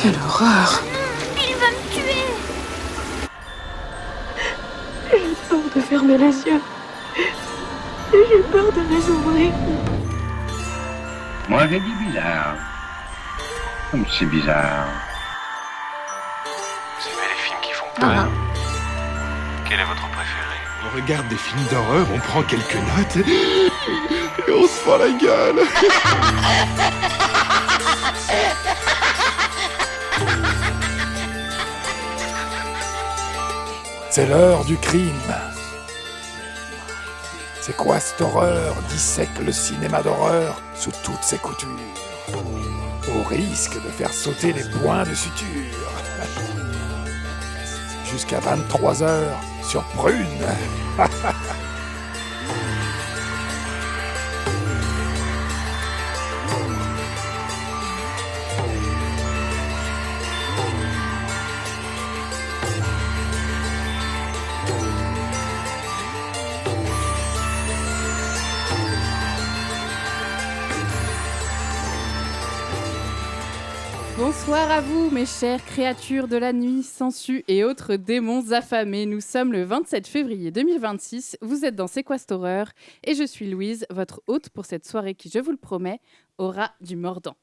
Quelle horreur! Il va me tuer! J'ai peur de fermer les yeux. J'ai peur de les ouvrir. Moi, j'ai dit bizarre. Comme c'est bizarre. Vous aimez les films qui font peur? Quel est votre préféré? On regarde des films d'horreur, on prend quelques notes et on se fend la gueule. C'est l'heure du crime. C'est quoi cette horreur dissèque le cinéma d'horreur sous toutes ses coutures, au risque de faire sauter les points de suture. Jusqu'à 23h sur Prune. Bonsoir à vous, mes chères créatures de la nuit, sangsues et autres démons affamés. Nous sommes le 27 février 2026, vous êtes dans C'est quoi cette horreur ? Et je suis Louise, votre hôte pour cette soirée qui, je vous le promets, aura du mordant.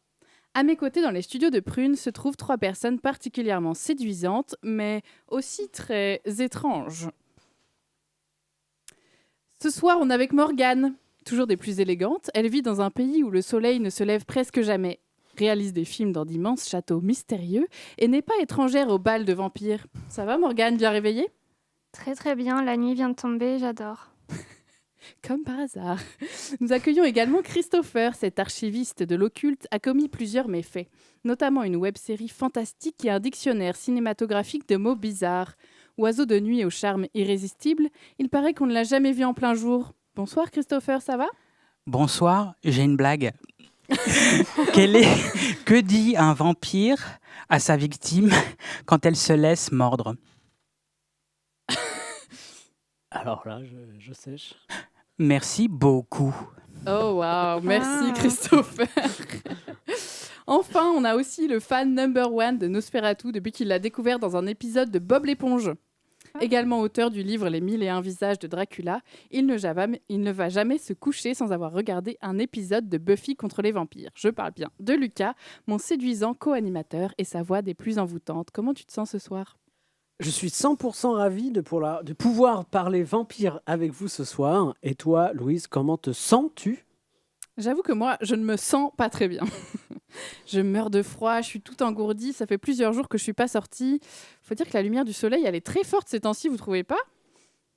À mes côtés dans les studios de Prune se trouvent 3 personnes particulièrement séduisantes, mais aussi très étranges. Ce soir, on est avec Morgane, toujours des plus élégantes. Elle vit dans un pays où le soleil ne se lève presque jamais, réalise des films dans d'immenses châteaux mystérieux et n'est pas étrangère au bal de vampires. Ça va Morgane, bien réveillée ? Très très bien, la nuit vient de tomber, j'adore. Comme par hasard. Nous accueillons également Christopher, cet archiviste de l'occulte a commis plusieurs méfaits, notamment une web-série fantastique et un dictionnaire cinématographique de mots bizarres. Oiseau de nuit au charme irrésistible, il paraît qu'on ne l'a jamais vu en plein jour. Bonsoir Christopher, ça va ? Bonsoir, j'ai une blague. Que dit un vampire à sa victime quand elle se laisse mordre ? Alors là, je sèche. Merci beaucoup. Oh waouh, merci Christopher. Enfin, on a aussi le fan number 1 de Nosferatu depuis qu'il l'a découvert dans un épisode de Bob l'éponge. Également auteur du livre Les 1001 visages de Dracula, il ne va jamais se coucher sans avoir regardé un épisode de Buffy contre les vampires. Je parle bien de Lucas, mon séduisant co-animateur et sa voix des plus envoûtantes. Comment tu te sens ce soir ? Je suis 100% ravi de pouvoir parler vampire avec vous ce soir. Et toi, Louise, comment te sens-tu ? J'avoue que moi, je ne me sens pas très bien. Je meurs de froid, je suis toute engourdie, ça fait plusieurs jours que je ne suis pas sortie. Faut dire que la lumière du soleil, elle est très forte ces temps-ci, vous ne trouvez pas ?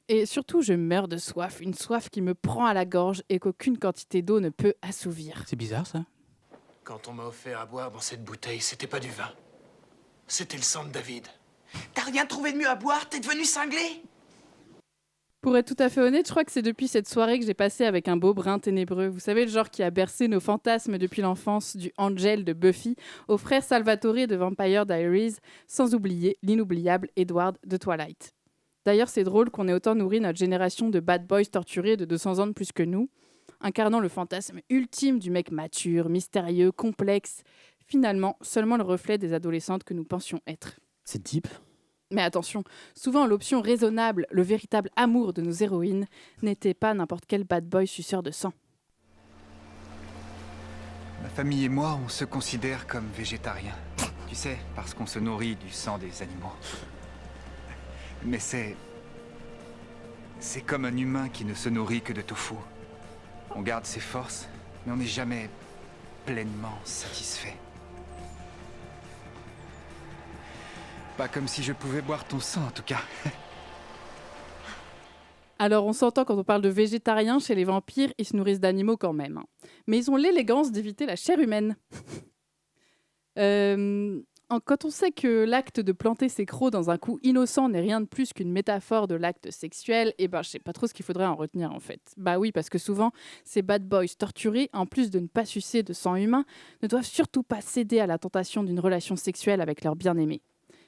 Et surtout, je meurs de soif, une soif qui me prend à la gorge et qu'aucune quantité d'eau ne peut assouvir. C'est bizarre ça. Quand on m'a offert à boire dans cette bouteille, c'était pas du vin. C'était le sang de David. T'as rien trouvé de mieux à boire? T'es devenu cinglé? Pour être tout à fait honnête, je crois que c'est depuis cette soirée que j'ai passé avec un beau brin ténébreux. Vous savez, le genre qui a bercé nos fantasmes depuis l'enfance, du Angel de Buffy au frère Salvatore de Vampire Diaries, sans oublier l'inoubliable Edward de Twilight. D'ailleurs, c'est drôle qu'on ait autant nourri notre génération de bad boys torturés de 200 ans de plus que nous, incarnant le fantasme ultime du mec mature, mystérieux, complexe, finalement seulement le reflet des adolescentes que nous pensions être. C'est deep. Mais attention, souvent l'option raisonnable, le véritable amour de nos héroïnes, n'était pas n'importe quel bad boy suceur de sang. Ma famille et moi, on se considère comme végétariens. Tu sais, parce qu'on se nourrit du sang des animaux. Mais c'est comme un humain qui ne se nourrit que de tofu. On garde ses forces, mais on n'est jamais pleinement satisfait. Pas comme si je pouvais boire ton sang, en tout cas. Alors on s'entend quand on parle de végétariens, chez les vampires, ils se nourrissent d'animaux quand même. Mais ils ont l'élégance d'éviter la chair humaine. Quand on sait que l'acte de planter ses crocs dans un cou innocent n'est rien de plus qu'une métaphore de l'acte sexuel, je sais pas trop ce qu'il faudrait en retenir en fait. Bah oui, parce que souvent, ces bad boys torturés, en plus de ne pas sucer de sang humain, ne doivent surtout pas céder à la tentation d'une relation sexuelle avec leur bien-aimé.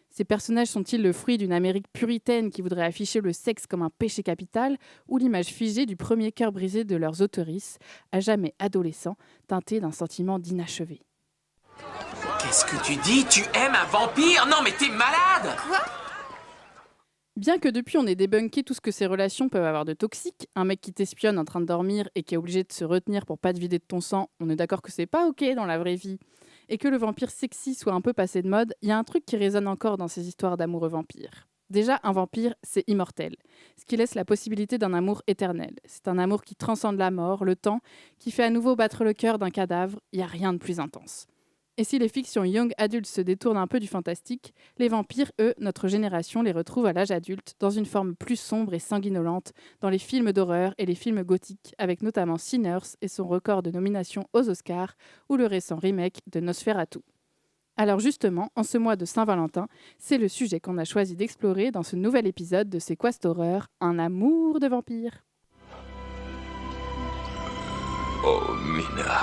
Ces personnages sont-ils le fruit d'une Amérique puritaine qui voudrait afficher le sexe comme un péché capital, ou l'image figée du premier cœur brisé de leurs auteurices, à jamais adolescents, teinté d'un sentiment d'inachevé ? Qu'est-ce que tu dis? Tu aimes un vampire? Non mais t'es malade! Quoi? Bien que depuis on ait débunké tout ce que ces relations peuvent avoir de toxique, un mec qui t'espionne en train de dormir et qui est obligé de se retenir pour pas te vider de ton sang, on est d'accord que c'est pas ok dans la vraie vie. Et que le vampire sexy soit un peu passé de mode, il y a un truc qui résonne encore dans ces histoires d'amoureux vampires. Déjà, un vampire, c'est immortel, ce qui laisse la possibilité d'un amour éternel. C'est un amour qui transcende la mort, le temps, qui fait à nouveau battre le cœur d'un cadavre, il n'y a rien de plus intense. Et si les fictions young adultes se détournent un peu du fantastique, les vampires, eux, notre génération, les retrouve à l'âge adulte, dans une forme plus sombre et sanguinolente, dans les films d'horreur et les films gothiques, avec notamment Sinners et son record de nominations aux Oscars, ou le récent remake de Nosferatu. Alors justement, en ce mois de Saint-Valentin, c'est le sujet qu'on a choisi d'explorer dans ce nouvel épisode de C'est quoi cette horreur? Un amour de vampire. Oh Mina,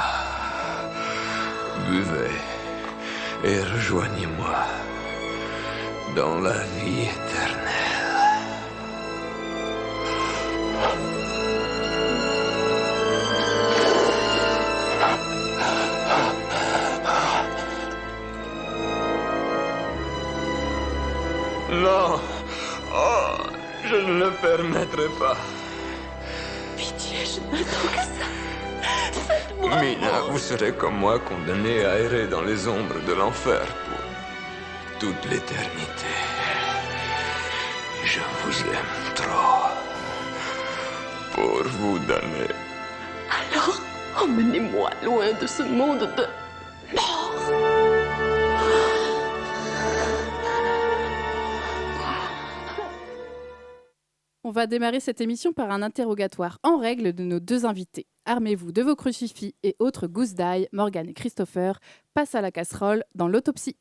buvez et rejoignez-moi dans la vie éternelle. Non, oh, je ne le permettrai pas. Pitié, je n'attends que ça. Faites-moi. Mina, vous serez comme moi condamnée à errer dans les ombres de l'enfer pour toute l'éternité. Je vous aime trop pour vous donner. Alors, emmenez-moi loin de ce monde de mort. On va démarrer cette émission par un interrogatoire en règle de nos deux invités. Armez-vous de vos crucifix et autres gousses d'ail. Morgane et Christopher passent à la casserole dans l'autopsie.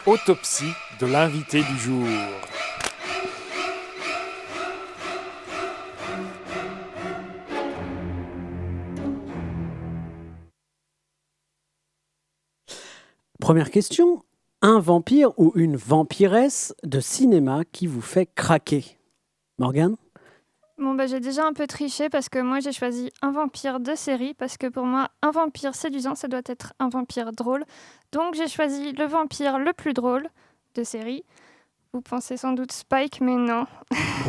Autopsie de l'invité du jour. Première question, un vampire ou une vampiresse de cinéma qui vous fait craquer? Morgane? Bon, bah, j'ai déjà un peu triché parce que moi, j'ai choisi un vampire de série parce que pour moi, un vampire séduisant, ça doit être un vampire drôle. Donc, j'ai choisi le vampire le plus drôle de série. Vous pensez sans doute Spike, mais non.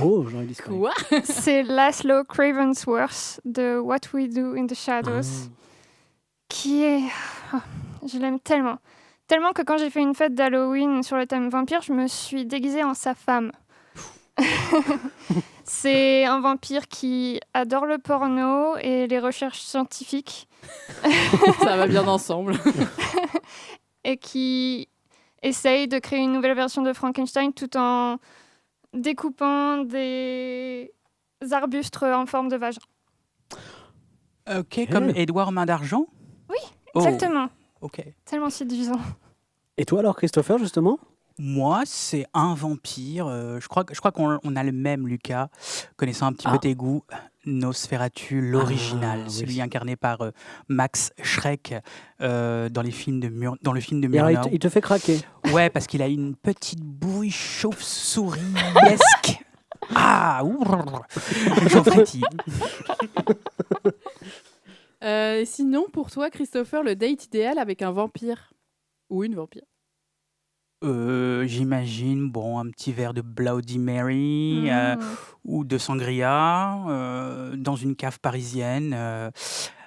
Oh, j'aurais dit Spike. Quoi? C'est Laszlo Cravensworth de What We Do in the Shadows, qui est... oh, je l'aime tellement. Tellement que quand j'ai fait une fête d'Halloween sur le thème vampire, je me suis déguisée en sa femme. C'est un vampire qui adore le porno et les recherches scientifiques. Ça va bien ensemble. Et qui essaye de créer une nouvelle version de Frankenstein tout en découpant des arbustes en forme de vagin. Ok, comme Édouard Main d'Argent? Oui, exactement. Ok. Tellement séduisant. Et toi alors, Christopher, justement? Moi, c'est un vampire. Je crois qu'on a le même, Lucas. Connaissant un petit peu tes goûts, Nosferatu, l'original, celui incarné par Max Schreck dans le film de Murnau. Il te fait craquer? Ouais, parce qu'il a une petite bouille chauve-souris-esque. Ah, j'en frétille. Sinon, pour toi, Christopher, le date idéal avec un vampire ou une vampire? J'imagine, un petit verre de Bloody Mary ou de sangria dans une cave parisienne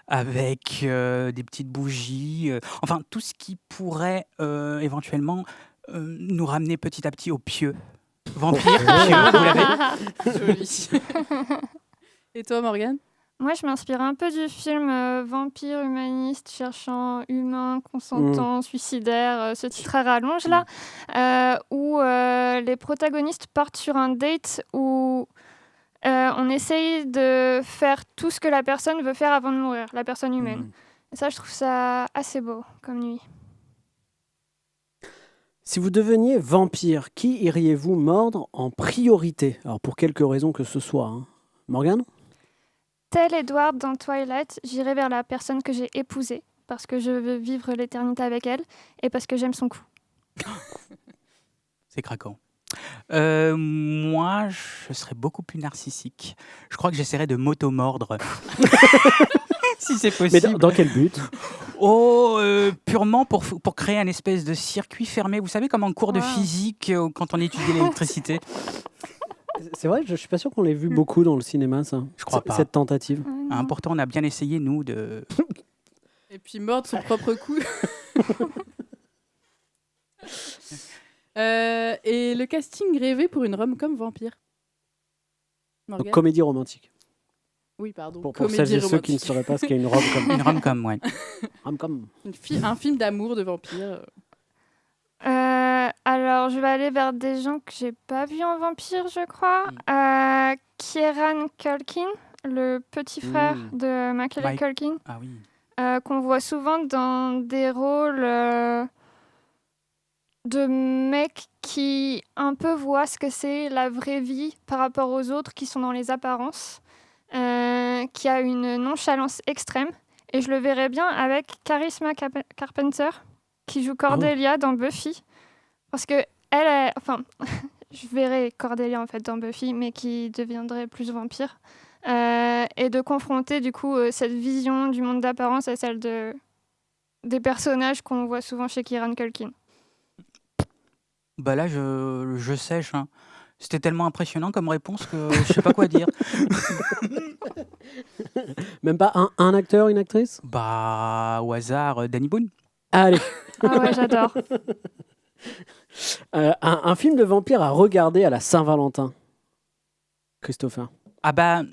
avec des petites bougies. Enfin, tout ce qui pourrait éventuellement nous ramener petit à petit au pieux. Vampire, pieux, vous l'avez? Joli. Et toi, Morgane? Moi, je m'inspire un peu du film Vampire humaniste, cherchant humain, consentant, suicidaire, ce titre à rallonge là, où les protagonistes partent sur un date où on essaye de faire tout ce que la personne veut faire avant de mourir, la personne humaine. Et ça, je trouve ça assez beau comme nuit. Si vous deveniez vampire, qui iriez-vous mordre en priorité? Alors pour quelque raison que ce soit. Hein. Morgane? Tel Edward dans Twilight, j'irai vers la personne que j'ai épousée, parce que je veux vivre l'éternité avec elle, et parce que j'aime son cou. C'est craquant. Moi, je serais beaucoup plus narcissique. Je crois que j'essaierais de m'auto-mordre. Si c'est Mais possible. dans quel but? Purement pour créer un espèce de circuit fermé. Vous savez, comme en cours de physique, quand on étudie l'électricité. C'est vrai, je suis pas sûr qu'on l'ait vu beaucoup dans le cinéma, ça. Je crois pas. Cette tentative. Pourtant, on a bien essayé, nous, de... Et puis mordre son propre cou. Et le casting rêvé pour une rom-com vampire. Donc, comédie romantique. Oui, pardon. Pour celles et ceux qui ne sauraient pas ce qu'est une rom-com. Une rom-com, ouais. Rom-com. Un film d'amour de vampire. Alors, je vais aller vers des gens que j'ai pas vus en vampire, je crois. Kieran Culkin, le petit frère de Macaulay Culkin. Ah oui. Qu'on voit souvent dans des rôles de mecs qui un peu voient ce que c'est la vraie vie par rapport aux autres qui sont dans les apparences, qui a une nonchalance extrême. Et je le verrais bien avec Charisma Carpenter, qui joue Cordelia dans Buffy. Parce que je verrais Cordelia en fait dans Buffy, mais qui deviendrait plus vampire. Et de confronter du coup cette vision du monde d'apparence à celle des personnages qu'on voit souvent chez Kieran Culkin. Bah là, je sèche. Hein. C'était tellement impressionnant comme réponse que je sais pas quoi dire. Même pas un acteur, une actrice? Bah, au hasard, Danny Boone. Allez. Ah ouais, j'adore. Un film de vampire à regarder à la Saint-Valentin. Christopher. Ah bah,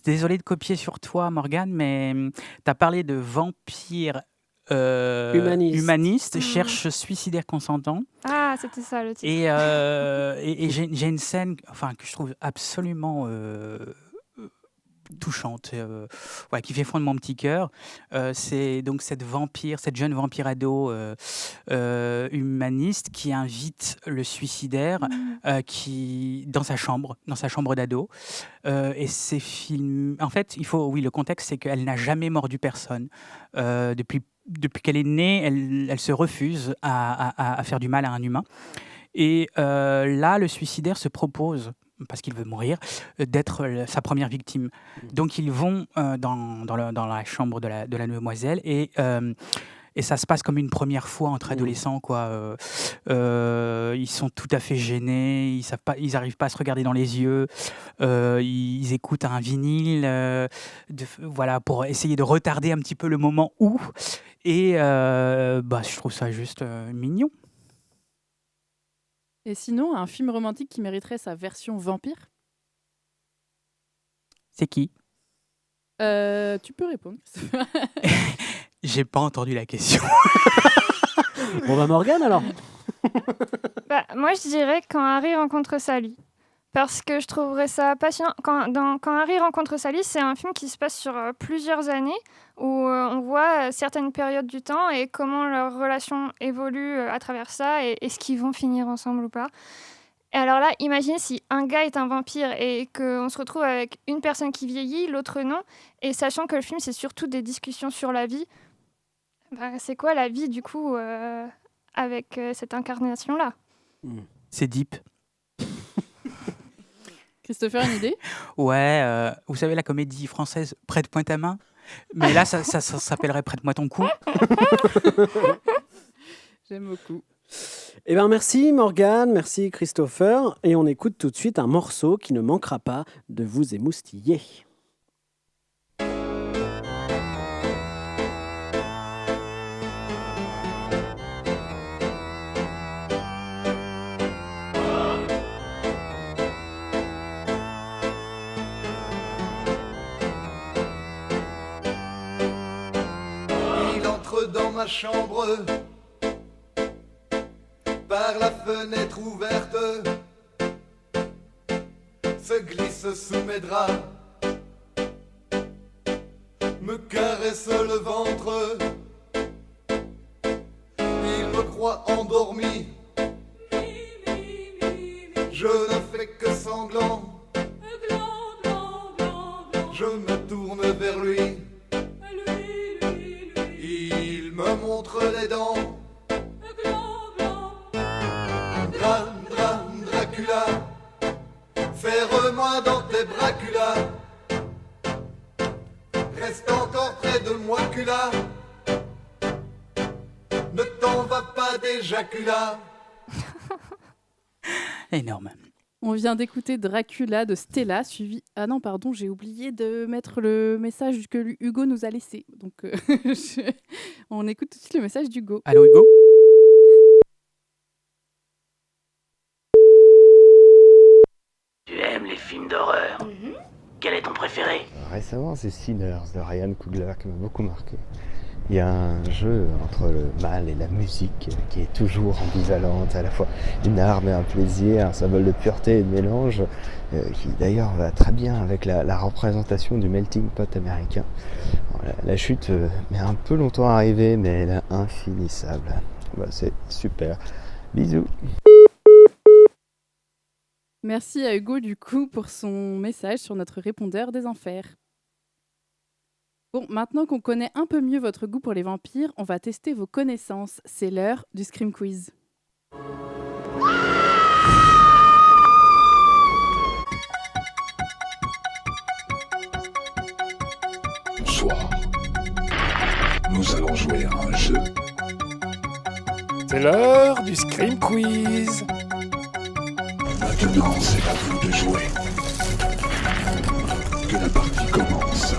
désolé de copier sur toi, Morgane, mais tu as parlé de vampire humaniste, cherche suicidaire consentant. Ah, c'était ça le titre. Et j'ai une scène que je trouve absolument touchante, qui fait fondre mon petit cœur. C'est donc cette jeune vampire ado humaniste qui invite le suicidaire dans sa chambre d'ado. Et ces films, en fait, le contexte, c'est qu'elle n'a jamais mordu personne. Depuis qu'elle est née, elle se refuse à faire du mal à un humain. Et là, le suicidaire se propose, parce qu'il veut mourir, d'être sa première victime. Donc ils vont dans la chambre de la demoiselle et ça se passe comme une première fois entre adolescents, quoi. Ils sont tout à fait gênés, ils n'arrivent pas à se regarder dans les yeux, ils écoutent un vinyle, pour essayer de retarder un petit peu le moment où. Et je trouve ça juste mignon. Et sinon, un film romantique qui mériterait sa version vampire? C'est qui? Tu peux répondre. J'ai pas entendu la question. Bon bah Morgane alors. Moi je dirais Quand Harry rencontre Sally. Parce que je trouverais ça passionnant. Quand Harry rencontre Sally, c'est un film qui se passe sur plusieurs années où on voit certaines périodes du temps et comment leur relation évolue à travers ça et est-ce qu'ils vont finir ensemble ou pas. Et alors là, imaginez si un gars est un vampire et qu'on se retrouve avec une personne qui vieillit, l'autre non, et sachant que le film c'est surtout des discussions sur la vie, c'est quoi la vie du coup avec cette incarnation-là? C'est deep. Christopher, une idée? Ouais, vous savez la comédie française Prête-moi ta main? Mais là, ça s'appellerait Prête-moi ton cou. J'aime beaucoup. Eh bien, merci Morgane, merci Christopher. Et on écoute tout de suite un morceau qui ne manquera pas de vous émoustiller. Il entre dans ma chambre par la fenêtre ouverte, se glisse sous mes draps, me caresse le ventre, il me croit endormi, je ne fais que sanglant, je me tourne vers lui, il me montre les dents. Dracula main dans tes braculas. Reste encore près de moi, cula. Ne t'en va pas d'éjaculat. Énorme. On vient d'écouter Dracula de Stella, suivi... Ah non, pardon, j'ai oublié de mettre le message que Hugo nous a laissé. Donc, on écoute tout de suite le message d'Hugo. Allô, Hugo? Tu aimes les films d'horreur? Quel est ton préféré? Récemment, c'est Sinners de Ryan Coogler qui m'a beaucoup marqué. Il y a un jeu entre le mal et la musique qui est toujours ambivalente, à la fois une arme et un plaisir, un symbole de pureté et de mélange, qui d'ailleurs va très bien avec la représentation du melting pot américain. Bon, la chute met un peu longtemps à arriver, mais elle est infinissable. Bah, c'est super. Bisous. Merci à Hugo, du coup, pour son message sur notre répondeur des enfers. Bon, maintenant qu'on connaît un peu mieux votre goût pour les vampires, on va tester vos connaissances. C'est l'heure du Scream Quiz. Bonsoir. Nous allons jouer à un jeu. C'est l'heure du Scream Quiz. Maintenant, c'est à vous de jouer. Que la partie commence.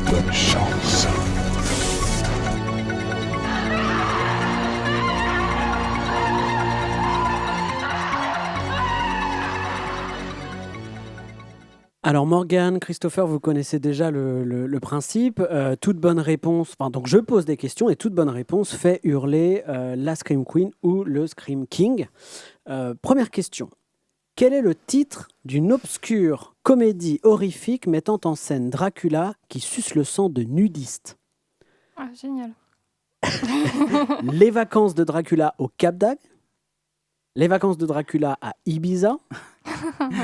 Bonne chance. Alors Morgane, Christopher, vous connaissez déjà le principe. Toute bonne réponse, donc je pose des questions et toute bonne réponse fait hurler la Scream Queen ou le Scream King. Première question. Quel est le titre d'une obscure comédie horrifique mettant en scène Dracula qui suce le sang de nudistes? Ah, génial. Les vacances de Dracula au Cap d'Agde? Les vacances de Dracula à Ibiza?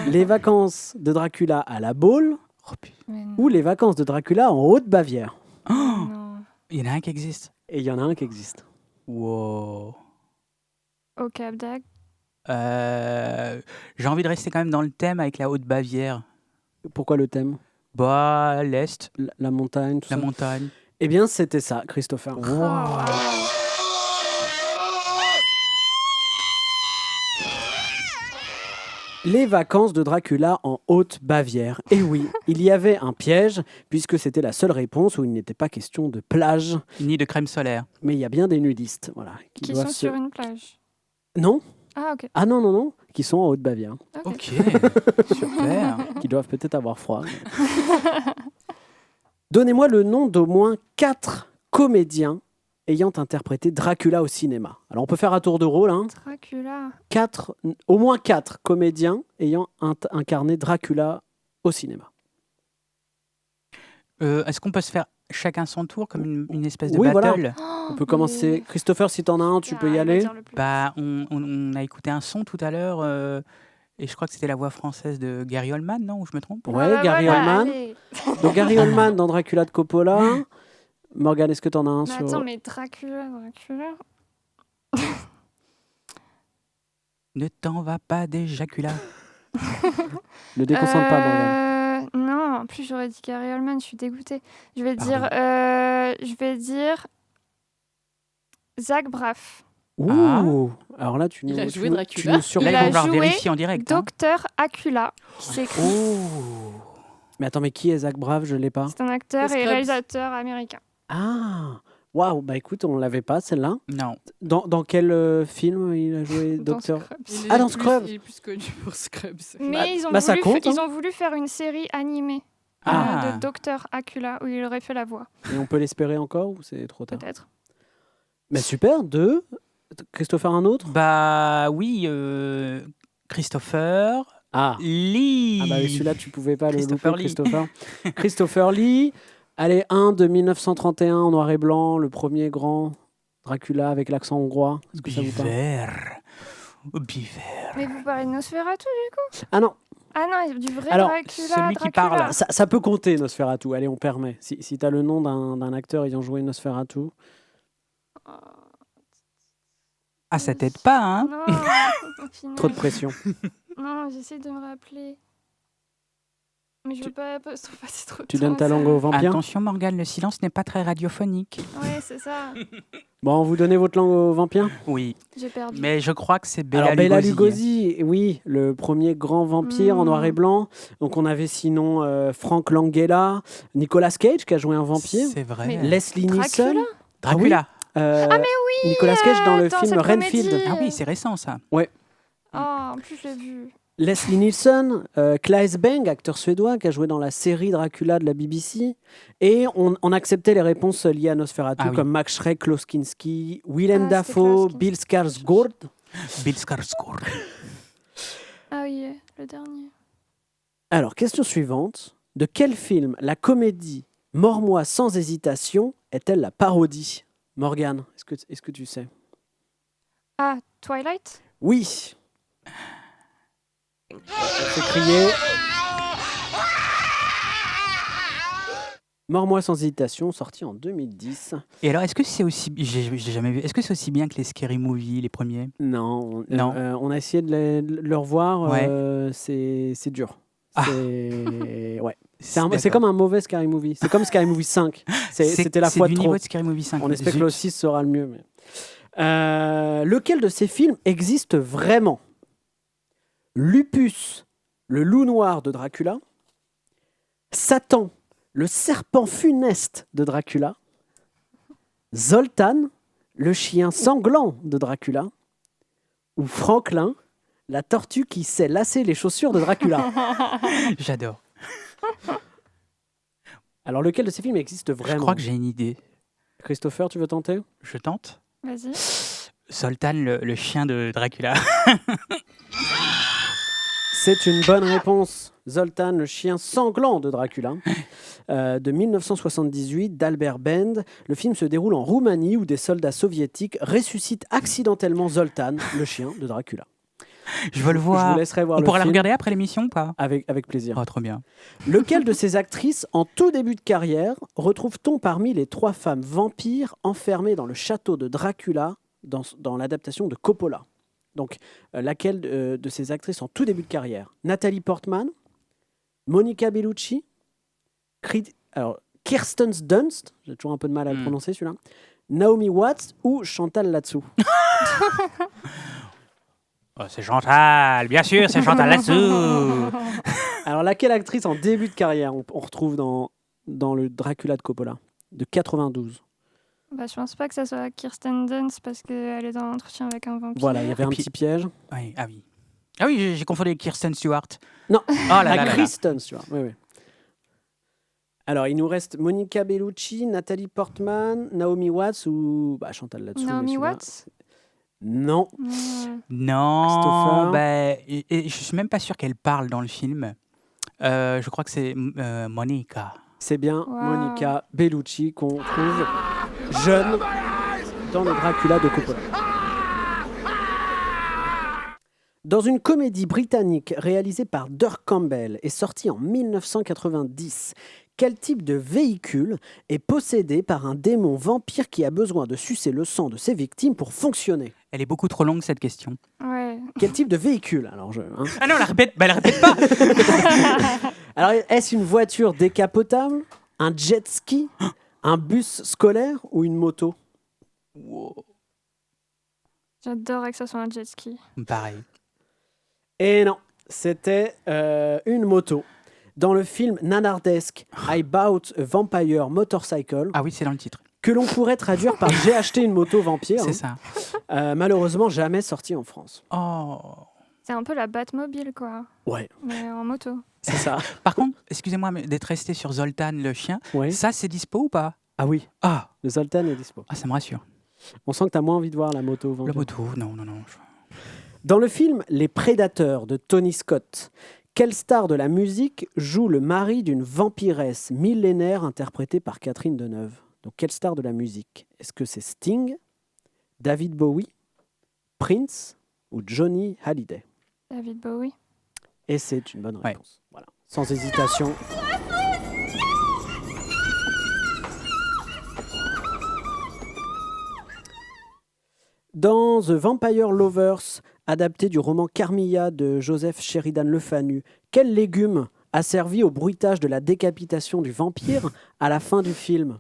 Les vacances de Dracula à la Baule? Ou les vacances de Dracula en Haute-Bavière? Il y en a un qui existe. Et il y en a un qui existe. Wow. Au Cap d'Agde. J'ai envie de rester quand même dans le thème avec la Haute-Bavière. Pourquoi le thème? Bah, l'Est. La montagne, tout ça. La montagne. Eh bien, c'était ça, Christopher. Wow. Les vacances de Dracula en Haute-Bavière. Et oui, il y avait un piège, puisque c'était la seule réponse où il n'était pas question de plage. Ni de crème solaire. Mais il y a bien des nudistes, voilà. Qui sont sur une plage. Non. Ah, ok. Ah non, qui sont en Haute-Bavière. Ok, super. Qui doivent peut-être avoir froid. Donnez-moi le nom d'au moins 4 comédiens ayant interprété Dracula au cinéma. Alors on peut faire un tour de rôle. Hein. Dracula. Au moins 4 comédiens ayant incarné Dracula au cinéma. Est-ce qu'on peut se faire chacun son tour comme une espèce de Oui, battle? Voilà. On peut commencer. Christopher, si t'en as un, tu peux y aller. Bah, on a écouté un son tout à l'heure et je crois que c'était la voix française de Gary Oldman, non? Ou je me trompe? Ouais, Gary Oldman. Donc Gary Oldman dans Dracula de Coppola. Morgane, est-ce que t'en as un sur... Attends, mais Dracula. Ne t'en va pas d'éjaculat. Ne déconcentre pas, Morgane. Non, en plus j'aurais dit Gary Oldman, je suis dégoûtée. Je vais dire Zach Braff. Ouh. Alors là, Il a joué Dracula. Il a joué vérifier en direct. Docteur Acula, qui s'écrit. Mais attends, mais qui est Zach Braff? Je l'ai pas. C'est un acteur et réalisateur américain. Ah. Waouh, bah écoute, on l'avait pas celle-là. Non. Dans quel film il a joué Docteur? Ah, dans Scrubs. Il est plus connu pour Scrubs. Mais ils ont voulu faire une série animée de Docteur Acula où il aurait fait la voix. Et on peut l'espérer encore ou c'est trop tard? Peut-être. Mais super, 2. Christopher, un autre? Bah oui, Christopher Lee. Ah bah celui-là, tu pouvais pas le Christopher louper, Lee. Christopher. Christopher Lee. Allez, un de 1931 en noir et blanc, le premier grand Dracula avec l'accent hongrois. Est-ce que ça vous parle? Biver. Mais vous parlez de Nosferatu du coup? Ah non. Ah non, du vrai Alors, Dracula. celui qui Dracula. parle. Ça peut compter, Nosferatu. Allez, on permet. Si tu as le nom d'un acteur ayant joué Nosferatu. Ah, ça t'aide pas, hein? Non, Trop de pression. Non, j'essaie de me rappeler. Mais je veux pas passer trop de Tu temps donnes ta à ça. langue au vampire? Attention Morgane, le silence n'est pas très radiophonique. Ouais, c'est ça. Bon, vous donnez votre langue au vampire? Oui. J'ai perdu. Mais je crois que c'est Bela Alors, Bela Lugosi. Lugosi, oui, le premier grand vampire en noir et blanc. Donc, on avait sinon Frank Langella, Nicolas Cage qui a joué un vampire. C'est vrai. Mais Leslie Dracula Nielsen. Dracula. Ah mais oui, Nicolas Cage dans le dans film cette Renfield. comédie. Ah oui, c'est récent ça. Ouais. Oh, en plus, je l'ai vu. Leslie Nielsen, Claes Bang, acteur suédois qui a joué dans la série Dracula de la BBC. Et on acceptait les réponses liées à Nosferatu comme Max Schreck, Klaus Kinski, Willem Dafoe, Bill Skarsgård. Bill Skarsgård. Ah oui, le dernier. Alors, question suivante. De quel film la comédie Mors-moi sans hésitation est-elle la parodie? Morgane, est-ce que tu sais? Ah, Twilight? Oui. Ça fait crier. Mors-moi sans hésitation, sorti en 2010. Et alors, est-ce que c'est aussi, j'ai jamais vu, est-ce que c'est aussi bien que les Scary Movie, les premiers? Non, Non. On a essayé de le revoir. Ouais. C'est dur. Ah. Ouais. C'est D'accord. comme un mauvais Scary Movie. C'est comme Scary Movie 5. C'était la fois du trop. niveau de Scary Movie 5. On espère que Zut. le 6 sera le mieux. Mais... lequel de ces films existe vraiment? Lupus, le loup noir de Dracula. Satan, le serpent funeste de Dracula. Zoltan, le chien sanglant de Dracula. Ou Franklin, la tortue qui sait lasser les chaussures de Dracula. J'adore. Alors, lequel de ces films existe vraiment? Je crois que j'ai une idée. Christopher, tu veux tenter? Je tente. Vas-y. Zoltan, le chien de Dracula. C'est une bonne réponse. Zoltan, le chien sanglant de Dracula, de 1978, d'Albert Bend. Le film se déroule en Roumanie où des soldats soviétiques ressuscitent accidentellement Zoltan, le chien de Dracula. Je veux le voir. Je vous laisserai voir On le pourra le film. regarder après l'émission ou pas? Avec plaisir. Oh, trop bien. Lequel de ces actrices, en tout début de carrière, retrouve-t-on parmi les 3 femmes vampires enfermées dans le château de Dracula dans l'adaptation de Coppola? Donc, laquelle de ces actrices en tout début de carrière? Nathalie Portman, Monica Bellucci, Kirsten Dunst, j'ai toujours un peu de mal à le prononcer celui-là, Naomi Watts ou Chantal Latsou? Oh, c'est Chantal, bien sûr, c'est Chantal là-dessous. Alors, laquelle actrice en début de carrière on retrouve dans le Dracula de Coppola, de 92? Bah, je pense pas que ça soit Kirsten Dunst parce qu'elle est dans l'entretien avec un vampire. Voilà, il y avait un petit piège. Oui, ah oui. Ah oui, j'ai confondu avec Kirsten Stewart. Non, Oh là là là là. Kristen Stewart. Oui, oui. Alors, il nous reste Monica Bellucci, Nathalie Portman, Naomi Watts ou Chantal Latsou. mais Naomi celui-là, Watts? Non. Non, Christopher. et je suis même pas sûr qu'elle parle dans le film. Je crois que c'est Monica. C'est bien Wow. Monica Bellucci qu'on trouve jeune dans le Dracula de Coppola. Dans une comédie britannique réalisée par Dirk Campbell et sortie en 1990, quel type de véhicule est possédé par un démon vampire qui a besoin de sucer le sang de ses victimes pour fonctionner? Elle est beaucoup trop longue cette question. Ouais. Quel type de véhicule? Alors, Ah non, elle répète pas. Alors, est-ce une voiture décapotable, un jet ski, un bus scolaire ou une moto? J'adorerais que ça soit un jet ski. Pareil. Et non, c'était une moto. Dans le film nanardesque I Bought a Vampire Motorcycle, Ah oui, c'est dans le titre. que l'on pourrait traduire par J'ai acheté une moto vampire, C'est ça. malheureusement jamais sorti en France. Oh. C'est un peu la Batmobile, quoi. Ouais, Mais en moto. c'est ça. Par contre, excusez-moi mais d'être resté sur Zoltan le chien. Ouais. Ça, c'est dispo ou pas? Ah oui, Ah, le Zoltan est dispo. ça me rassure. On sent que tu as moins envie de voir la moto vampire. Le moto, non. Dans le film Les Prédateurs de Tony Scott, quelle star de la musique joue le mari d'une vampiresse millénaire interprétée par Catherine Deneuve? Donc, quelle star de la musique? Est-ce que c'est Sting, David Bowie, Prince ou Johnny Hallyday? David Bowie. Et c'est une bonne réponse. Voilà. Sans hésitation. Dans The Vampire Lovers, adapté du roman Carmilla de Joseph Sheridan Le Fanu, quel légume a servi au bruitage de la décapitation du vampire à la fin du film?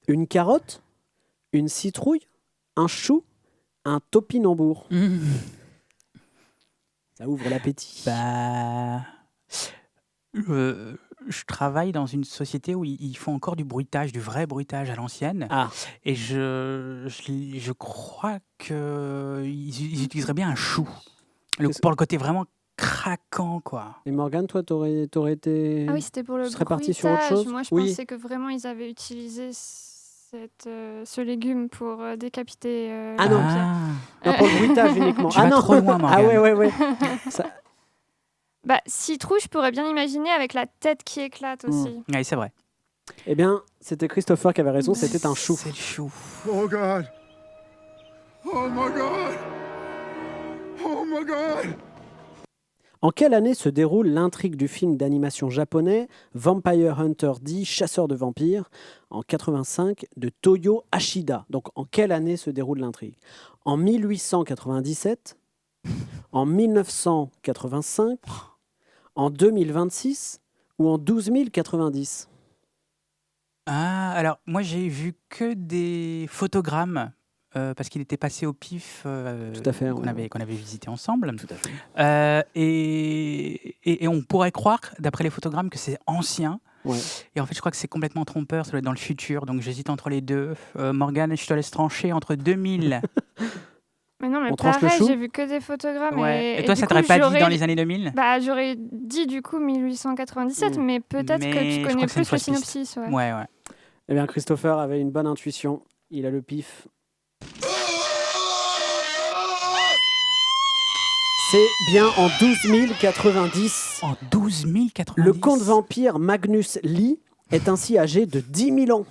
Une carotte? Une citrouille? Un chou? Un topinambour? Ça ouvre l'appétit. Je travaille dans une société où ils font encore du bruitage, du vrai bruitage à l'ancienne. Et je crois qu'ils utiliseraient bien un chou. Pour le côté vraiment craquant, quoi. Et Morgane, toi, t'aurais été... Ah oui, c'était pour le Tu serais parti sur autre bruitage. chose? Moi, je pensais que vraiment, ils avaient utilisé ce légume pour décapiter Ah le non. vampire. Non, pour le bruitage uniquement. Tu vas trop loin, Morgane. Ah ouais. Ça... Bah, citrouille, je pourrais bien imaginer avec la tête qui éclate aussi. Oui, c'est vrai. Eh bien, c'était Christopher qui avait raison, c'était un chou. C'est le chou. Oh God! Oh my God! Oh my God! En quelle année se déroule l'intrigue du film d'animation japonais Vampire Hunter D, Chasseur de vampires, en 85 de Toyo Ashida? Donc, en quelle année se déroule l'intrigue? En 1897, en 1985, en 2026 ou en 12090? Ah, alors, moi, j'ai vu que des photogrammes. Parce qu'il était passé au pif Tout à fait, qu'on avait visité ensemble. Tout à fait. Et on pourrait croire, d'après les photogrammes, que c'est ancien. Ouais. Et en fait, je crois que c'est complètement trompeur, ça doit être dans le futur. Donc j'hésite entre les deux. Morgane, je te laisse trancher entre 2000. Mais non, mais On tranche le pareil, chou j'ai vu que des photogrammes. Ouais. Et du toi, ça coup, t'aurait pas dit j'aurais- dans les années 2000? Bah, j'aurais dit du coup 1897, mais peut-être Mais que je tu crois connais que c'est une plus le fausse piste. synopsis. Ouais. Ouais. Eh bien, Christopher avait une bonne intuition. Il a le pif. C'est bien en 12090. En 12090. Le comte vampire Magnus Lee est ainsi âgé de 10 000 ans.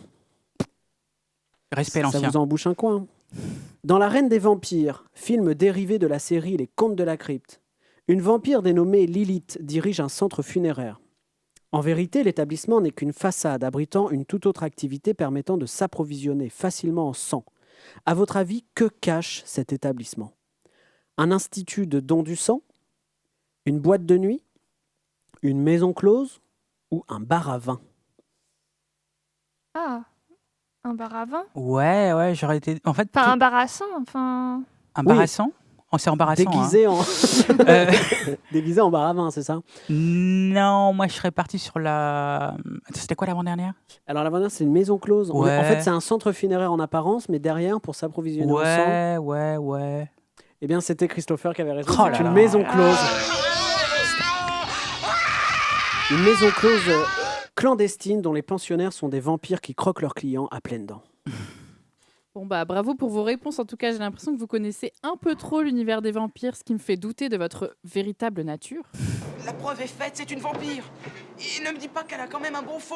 Respect Ça l'ancien. vous en bouche un coin. Dans La Reine des Vampires, film dérivé de la série Les Contes de la Crypte, une vampire dénommée Lilith dirige un centre funéraire. En vérité, l'établissement n'est qu'une façade abritant une toute autre activité permettant de s'approvisionner facilement en sang. À votre avis, que cache cet établissement? Un institut de don du sang? Une boîte de nuit? Une maison close? Ou un bar à vin? Ah, un bar à vin? Ouais, j'aurais été. En fait, Enfin, un bar à sang, enfin. Embarrassant? Oh, c'est embarrassant. Déguisé hein. en déguisé en bar à vin, c'est ça? Non, moi je serais parti sur la. C'était quoi l'avant-dernière? Alors l'avant-dernière, c'est une maison close. Ouais. En fait, c'est un centre funéraire en apparence, mais derrière, pour s'approvisionner en sang. Ouais. Eh bien, c'était Christopher qui avait raison. Oh c'est là une là. maison close. Une maison close clandestine dont les pensionnaires sont des vampires qui croquent leurs clients à pleines dents. Bon bah bravo pour vos réponses. En tout cas, j'ai l'impression que vous connaissez un peu trop l'univers des vampires, ce qui me fait douter de votre véritable nature. La preuve est faite, c'est une vampire. Et ne me dis pas qu'elle a quand même un bon fond.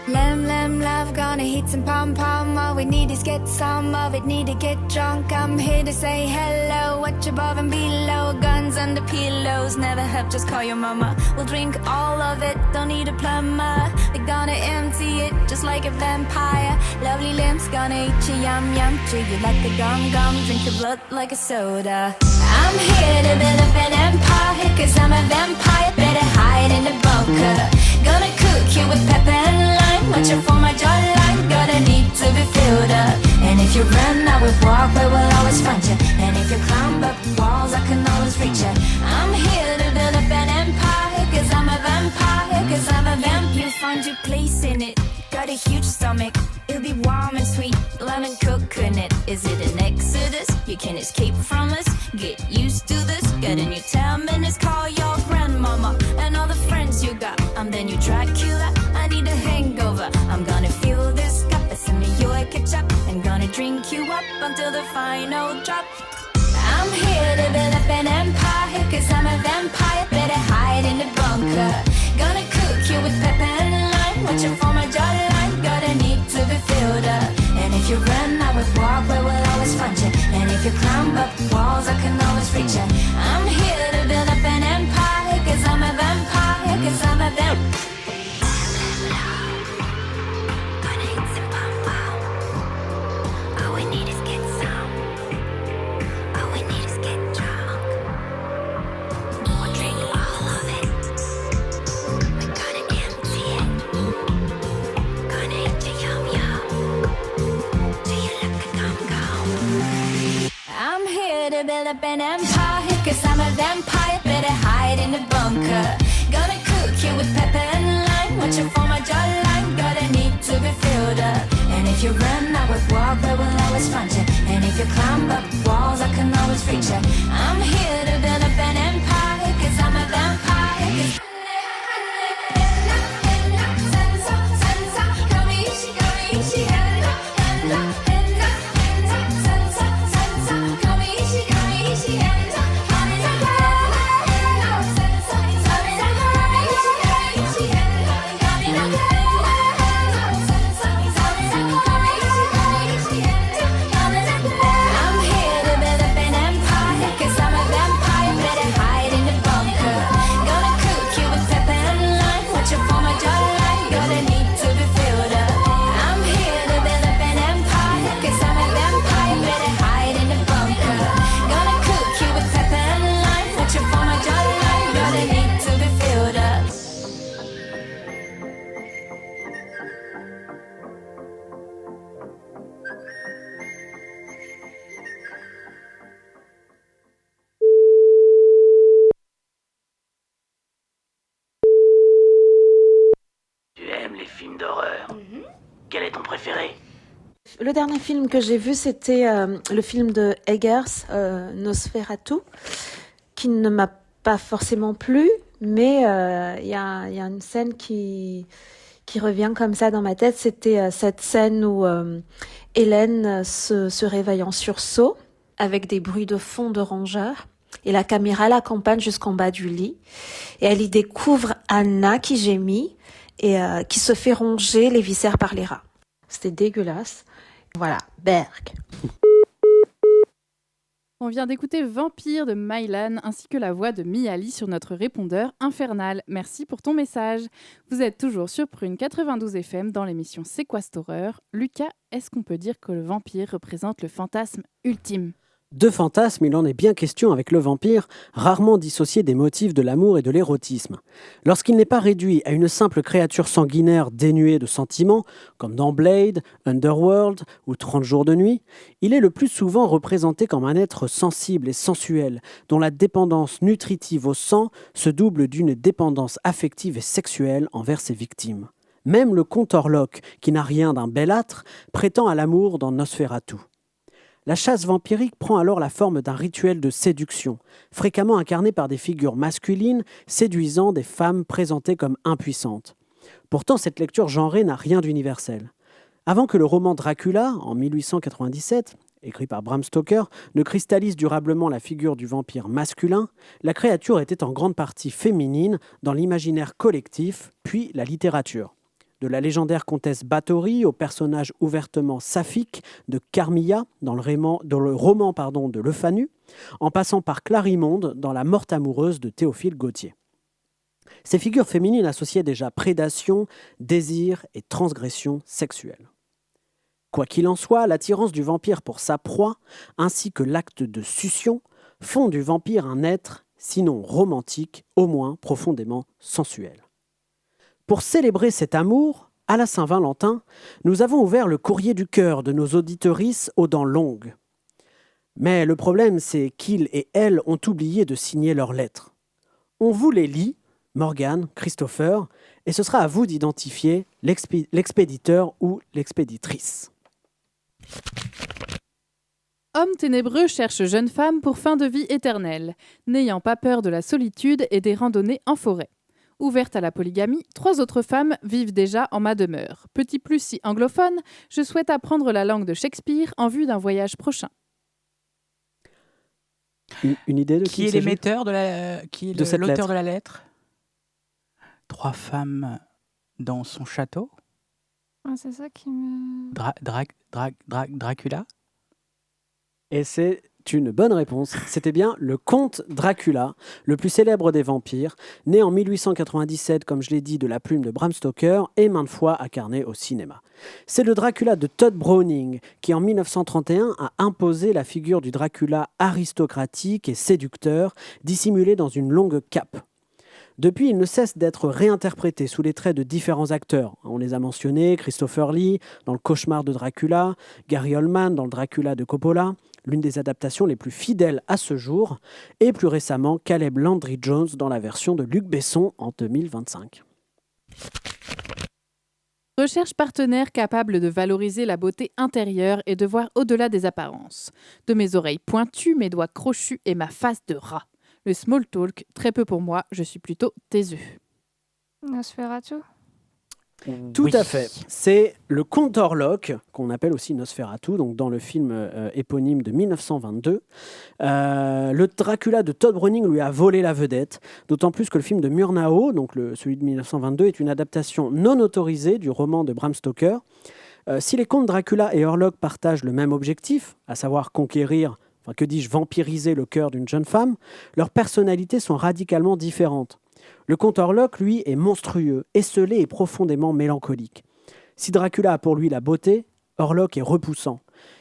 Lamb, love, gonna hit some pom-pom. All we need is get some of it, need to get drunk. I'm here to say hello, watch above and below. Guns under pillows, never have, just call your mama. We'll drink all of it, don't need a plumber. We're gonna empty it, just like a vampire. Lovely limbs, gonna eat you, yum, yum. Chew you like a gum, drink your blood like a soda. I'm here to build up an empire, cause I'm a vampire. Better hide in the bunker. Gonna cook you with pepper and lime. Watch out for my jawline, gonna need to be filled up. And if you run, I will walk, but we'll always find you. And if you climb up walls, I can always reach you. I'm here to build up an empire, cause I'm a vampire, cause I'm a vamp. You'll find your place in it, got a huge stomach. It'll be warm and sweet, lemon coconut. Is it an exodus? You can't escape from us, get used to this. Got a new 10 minutes, call your grandmama. And all the friends you got, I'm the new Dracula. I need a hangover, I'm gonna fill this cup with some New York ketchup. And gonna drink you up until the final drop. I'm here to build up an empire, cause I'm a vampire. Better hide in the bunker. Gonna cook you with pepper and lime. Watch out for my jawline, gonna need to be filled up. And if you run, I will walk, but we'll always find you. And if you climb up walls, I can always reach you. I'm here to build up an empire, cause I'm a vampire, cause I'm a up an empire, 'cause I'm a vampire, better hide in the bunker. Gonna cook you with pepper and lime, watch you for my jawline, gotta need to be filled up. And if you run, I would walk, but will always find you. And if you climb up walls, I can always reach you. I'm here to build up an empire, 'cause I'm a vampire, 'cause Quel est ton préféré? Le dernier film que j'ai vu, c'était le film de Eggers, Nosferatu, qui ne m'a pas forcément plu, mais il y a une scène qui revient comme ça dans ma tête. C'était cette scène où Hélène se réveille en sursaut, avec des bruits de fond de rongeurs, et la caméra l'accompagne jusqu'en bas du lit, et elle y découvre Anna qui gémit, et qui se fait ronger les viscères par les rats. C'était dégueulasse. Voilà, Berg. On vient d'écouter Vampire de Mylan ainsi que la voix de Miali sur notre répondeur infernal. Merci pour ton message. Vous êtes toujours sur Prune 92 FM dans l'émission C'est quoi cette horreur? Lucas, est-ce qu'on peut dire que le vampire représente le fantasme ultime? De fantasme, il en est bien question avec le vampire, rarement dissocié des motifs de l'amour et de l'érotisme. Lorsqu'il n'est pas réduit à une simple créature sanguinaire dénuée de sentiments, comme dans Blade, Underworld ou 30 jours de nuit, il est le plus souvent représenté comme un être sensible et sensuel, dont la dépendance nutritive au sang se double d'une dépendance affective et sexuelle envers ses victimes. Même le comte Orlok, qui n'a rien d'un bellâtre, prétend à l'amour dans Nosferatu. La chasse vampirique prend alors la forme d'un rituel de séduction, fréquemment incarné par des figures masculines séduisant des femmes présentées comme impuissantes. Pourtant, cette lecture genrée n'a rien d'universel. Avant que le roman Dracula, en 1897, écrit par Bram Stoker, ne cristallise durablement la figure du vampire masculin, la créature était en grande partie féminine dans l'imaginaire collectif, puis la littérature. De la légendaire comtesse Bathory au personnage ouvertement saphique de Carmilla dans le roman de Le Fanu, en passant par Clarimonde dans La morte amoureuse de Théophile Gautier. Ces figures féminines associaient déjà prédation, désir et transgression sexuelle. Quoi qu'il en soit, l'attirance du vampire pour sa proie, ainsi que l'acte de succion, font du vampire un être, sinon romantique, au moins profondément sensuel. Pour célébrer cet amour, à la Saint-Valentin, nous avons ouvert le courrier du cœur de nos auditrices aux dents longues. Mais le problème, c'est qu'ils et elles ont oublié de signer leurs lettres. On vous les lit, Morgane, Christopher, et ce sera à vous d'identifier l'expéditeur ou l'expéditrice. Homme ténébreux cherche jeune femme pour fin de vie éternelle, n'ayant pas peur de la solitude et des randonnées en forêt. Ouverte à la polygamie, 3 autres femmes vivent déjà en ma demeure. Petit plus si anglophone, je souhaite apprendre la langue de Shakespeare en vue d'un voyage prochain. Une idée de qui est l'émetteur de l'auteur de la lettre? 3 femmes dans son château. Ah, c'est ça qui me... Dracula. Et c'est une bonne réponse. C'était bien le comte Dracula, le plus célèbre des vampires, né en 1897, comme je l'ai dit, de la plume de Bram Stoker et maintes fois incarné au cinéma. C'est le Dracula de Todd Browning qui, en 1931, a imposé la figure du Dracula aristocratique et séducteur, dissimulé dans une longue cape. Depuis, il ne cesse d'être réinterprété sous les traits de différents acteurs. On les a mentionnés, Christopher Lee dans Le Cauchemar de Dracula, Gary Oldman dans Le Dracula de Coppola, l'une des adaptations les plus fidèles à ce jour, et plus récemment Caleb Landry Jones dans la version de Luc Besson en 2025. Recherche partenaire capable de valoriser la beauté intérieure et de voir au-delà des apparences. De mes oreilles pointues, mes doigts crochus et ma face de rat. Le small talk, très peu pour moi, je suis plutôt taiseux. Nosferatu. Tout à fait. C'est le comte Orlok, qu'on appelle aussi Nosferatu, donc dans le film éponyme de 1922. Le Dracula de Todd Browning lui a volé la vedette, d'autant plus que le film de Murnau, donc celui de 1922, est une adaptation non autorisée du roman de Bram Stoker. Si les comtes Dracula et Orlok partagent le même objectif, à savoir conquérir, vampiriser le cœur d'une jeune femme, leurs personnalités sont radicalement différentes. Le comte Orlok, lui, est monstrueux, esseulé et profondément mélancolique. Si Dracula a pour lui la beauté, Orlok est repoussant.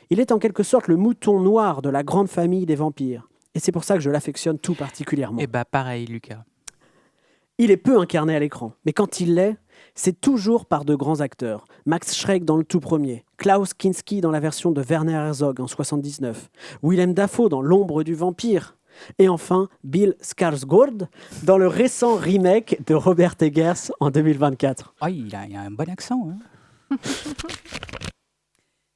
Il est en quelque sorte le mouton noir de la grande famille des vampires. Et c'est pour ça que je l'affectionne tout particulièrement. Et pareil, Lucas. Il est peu incarné à l'écran, mais quand il l'est, c'est toujours par de grands acteurs. Max Schreck dans le tout premier, Klaus Kinski dans la version de Werner Herzog en 1979, Willem Dafoe dans L'ombre du vampire, et enfin Bill Skarsgård dans le récent remake de Robert Eggers en 2024. Oh, il a un bon accent. Hein.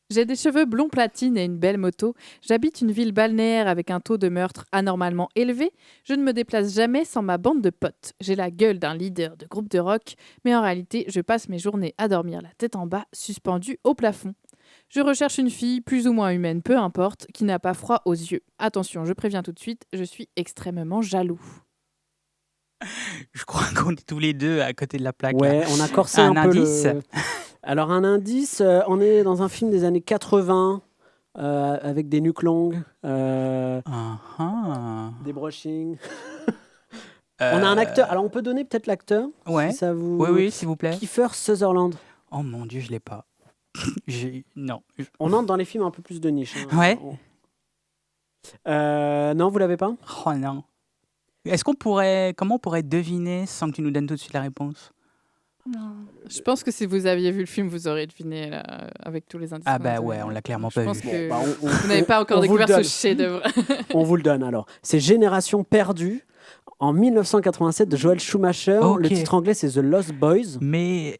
J'ai des cheveux blonds platine et une belle moto. J'habite une ville balnéaire avec un taux de meurtre anormalement élevé. Je ne me déplace jamais sans ma bande de potes. J'ai la gueule d'un leader de groupe de rock, mais en réalité, je passe mes journées à dormir la tête en bas, suspendue au plafond. Je recherche une fille, plus ou moins humaine, peu importe, qui n'a pas froid aux yeux. Attention, je préviens tout de suite, je suis extrêmement jaloux. Je crois qu'on est tous les deux à côté de la plaque. Ouais, là. on a corsé un peu indice. Alors un indice, on est dans un film des années 80 avec des nuques longues, des brushings. On a un acteur. Alors on peut donner peut-être l'acteur. Ouais. Si ça vous... Oui, s'il vous plaît. Kiefer Sutherland. Oh mon Dieu, je l'ai pas. Non. On entre dans les films un peu plus de niche. Hein. Ouais. Non, vous l'avez pas? Oh non. Comment on pourrait deviner sans que tu nous donnes tout de suite la réponse? Non. Je pense que si vous aviez vu le film, vous auriez deviné là, avec tous les indices. Ah bah ouais, on l'a clairement pas vu. Je pense que vous n'avez pas encore découvert ce chef-d'œuvre. On vous le donne alors. C'est Génération perdue en 1987 de Joel Schumacher. Ok. Le titre anglais c'est The Lost Boys. Mais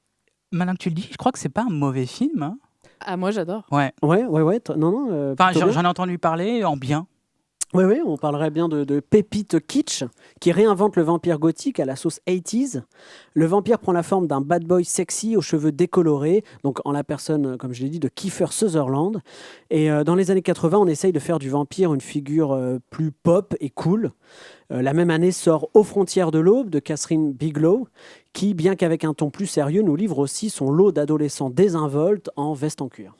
maintenant que tu le dis, je crois que c'est pas un mauvais film. Hein. Ah moi j'adore. Ouais. Ouais. Non. Enfin, plutôt bien. j'en ai entendu parler en bien. Oui, on parlerait bien de pépite kitsch qui réinvente le vampire gothique à la sauce 80s. Le vampire prend la forme d'un bad boy sexy aux cheveux décolorés, donc en la personne, comme je l'ai dit, de Kiefer Sutherland. Et dans les années 80, on essaye de faire du vampire une figure plus pop et cool. La même année sort Aux frontières de l'aube de Catherine Bigelow, qui, bien qu'avec un ton plus sérieux, nous livre aussi son lot d'adolescents désinvoltes en veste en cuir.